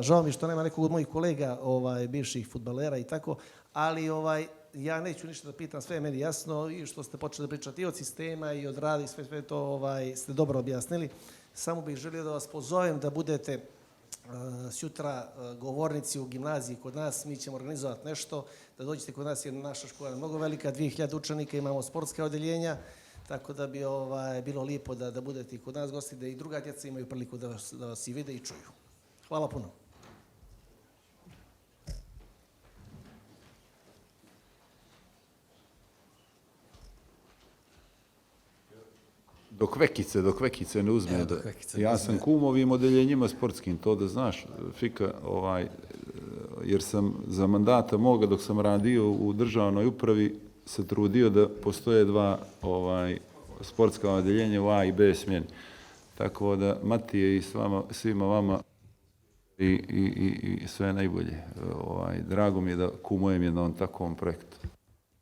Žao mi što nema nekog od mojih kolega, bivših fudbalera i tako, ali ja neću ništa da pitam, sve je meni jasno i što ste počeli da pričati i od sistema i od rada i sve to ste dobro objasnili. Samo bih želio da vas pozovem da budete sutra govornici u gimnaziji kod nas, mi ćemo organizovati nešto, da dođete kod nas jer naša škola je mnogo velika, 2000 učenika, imamo sportska odeljenja, tako da bi bilo lijepo da budete i kod nas gosti, da i druga djeca imaju priliku da vas i vide i čuju. Hvala puno. Dok vekice ne uzme. Ja sam kum ovim odeljenjima sportskim, to da znaš, Fika, jer sam za mandata moga dok sam radio u državnoj upravi se trudio da postoje 2 sportska odeljenja u A i B smjeni. Tako da Matije i svima vama i sve najbolje. Drago mi je da kumujem jednom takvom projektu.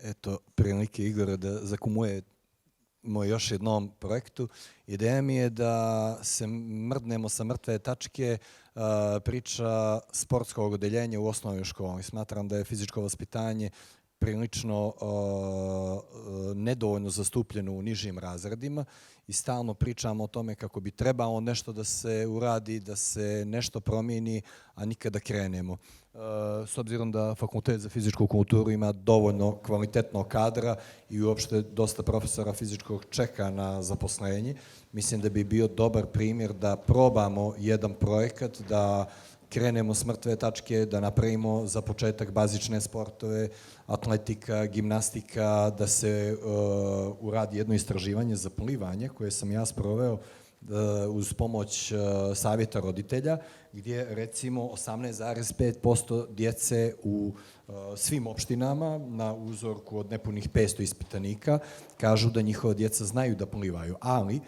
Eto, prilike Igora da zakumujemo još jednom projektu. Ideja mi je da se mrdnemo sa mrtve tačke priča sportskog odeljenja u osnovnoj školi. Smatram da je fizičko vaspitanje prilično nedovoljno zastupljeno u nižim razredima i stalno pričamo o tome kako bi trebalo nešto da se uradi, da se nešto promijeni, a nikada krenemo. s obzirom da Fakultet za fizičku kulturu ima dovoljno kvalitetnog kadra i uopšte dosta profesora fizičkog čeka na zaposlenje, mislim da bi bio dobar primjer da probamo jedan projekat, da krenemo s mrtve tačke, da napravimo za početak bazične sportove, atletika, gimnastika, da se uradi jedno istraživanje za plivanje koje sam ja sproveo uz pomoć savjeta roditelja, gdje recimo 18,5% djece u svim opštinama na uzorku od nepunih 500 ispitanika kažu da njihova djeca znaju da plivaju, ali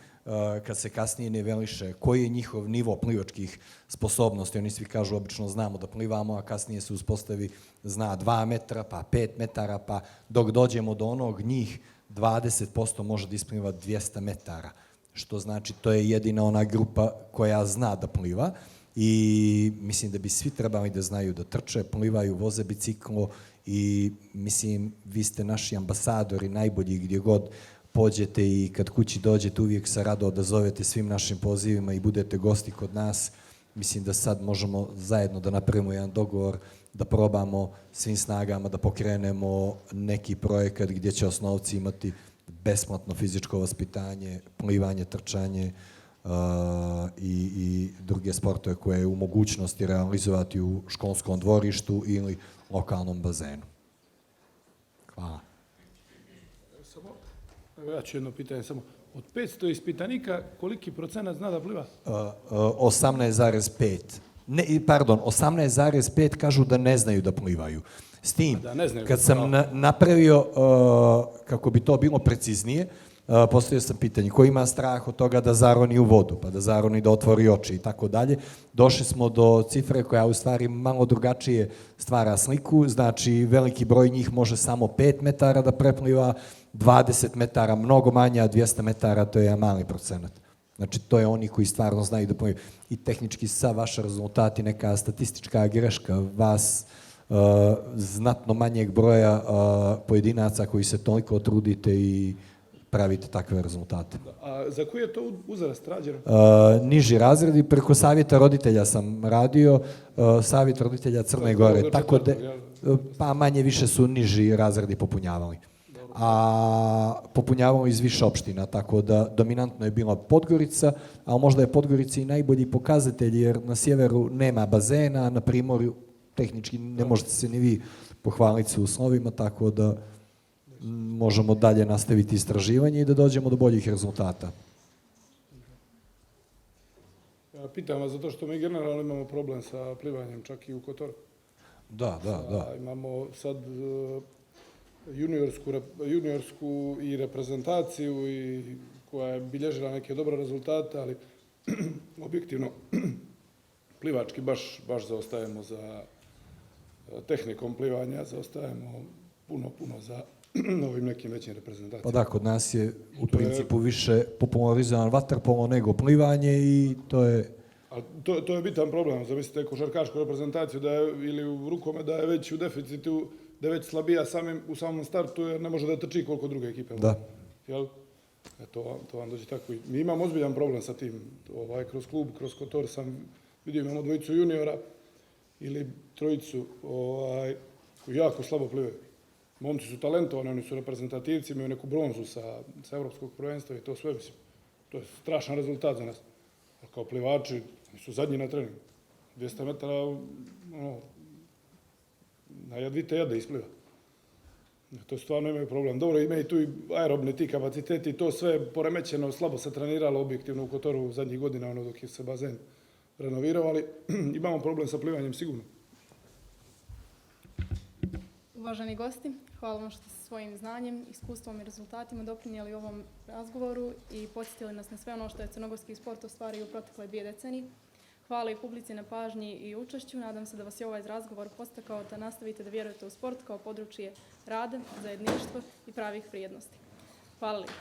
kad se kasnije niveliše koji je njihov nivo plivačkih sposobnosti, oni svi kažu obično znamo da plivamo, a kasnije se uspostavi zna 2 metra, pa 5 metara, pa dok dođemo do onog njih 20% može da ispliva 200 metara, što znači to je jedina ona grupa koja zna da pliva i mislim da bi svi trebali da znaju da trče, plivaju, voze biciklo i mislim vi ste naši ambasadori najbolji gdje god pođete i kad kući dođete uvijek se rado odazovete svim našim pozivima i budete gosti kod nas. Mislim da sad možemo zajedno da napravimo jedan dogovor, da probamo svim snagama da pokrenemo neki projekat gdje će osnovci imati besplatno fizičko vaspitanje, plivanje, trčanje i druge sportove koje je u mogućnosti realizovati u školskom dvorištu ili lokalnom bazenu. Hvala. Ja ću jedno pitanje samo. Od 500 ispitanika, koliki procenat zna da pliva? 18,5. Pardon, 18,5 kažu da ne znaju da plivaju. S tim, kad sam napravio, kako bi to bilo preciznije, postavio sam pitanje, ko ima strah od toga da zaroni u vodu, pa da zaroni da otvori oči i tako dalje. Došli smo do cifre koja u stvari malo drugačije stvara sliku, znači veliki broj njih može samo 5 metara da prepliva, 20 metara mnogo manje, a 200 metara to je mali procenat. Znači to je oni koji stvarno znaju da plivaju. I tehnički sa vaša rezultati, neka statistička greška, vas znatno manjeg broja pojedinaca koji se toliko trudite i pravite takve rezultate. A za koji je to uzrast rađeno? Niži razredi, preko savjeta roditelja sam radio, savjet roditelja Crne Gore, tako da pa manje više su niži razredi popunjavali. A popunjavamo iz više opština, tako da dominantno je bila Podgorica, a možda je Podgorica i najbolji pokazatelj jer na sjeveru nema bazena, na primorju tehnički ne možete se ni vi pohvaliti se uslovima, tako da možemo dalje nastaviti istraživanje i da dođemo do boljih rezultata. Ja pitam vas zato što mi generalno imamo problem sa plivanjem, čak i u Kotoru. Da. Imamo sad juniorsku i reprezentaciju koja je bilježila neke dobre rezultate, ali objektivno plivački baš zaostajemo za tehnikom plivanja, zaostajemo puno za ovim nekim većim reprezentacijama. Pa da, kod nas je u principu više popularizovan vaterpolo nego plivanje i to je... To je bitan problem, zamislite košarkašku reprezentaciju ili u rukome da je već u deficitu, da je već slabija u samom startu jer ne može da trči koliko druge ekipe. Da. To vam dođe tako. Mi imamo ozbiljan problem sa tim. Kroz klub, kroz Kotor sam vidio, imamo 2 juniora ili 3 koji jako slabo plivaju. Momci su talentovani, oni su reprezentativci, imaju neku bronzu sa evropskog prvenstva i to sve, mislim. To je strašan rezultat za nas. Kao plivači, oni su zadnji na treningu. 200 metara, najadvite jade ispliva. To stvarno imaju problem. Dobro, imaju tu i aerobni ti kapaciteti, to sve poremećeno, slabo se treniralo objektivno u Kotoru zadnjih godina, dok je se bazen renovirao, ali imamo problem sa plivanjem sigurno. Uvaženi gosti, hvala vam što ste svojim znanjem, iskustvom i rezultatima doprinijeli ovom razgovoru i podsjetili nas na sve ono što je crnogorski sport ostvario u protekle 2 decenije. Hvala i publici na pažnji i učešću. Nadam se da vas je ovaj razgovor postakao da nastavite da vjerujete u sport kao područje rada, zajedništva i pravih vrijednosti. Hvala lijepo.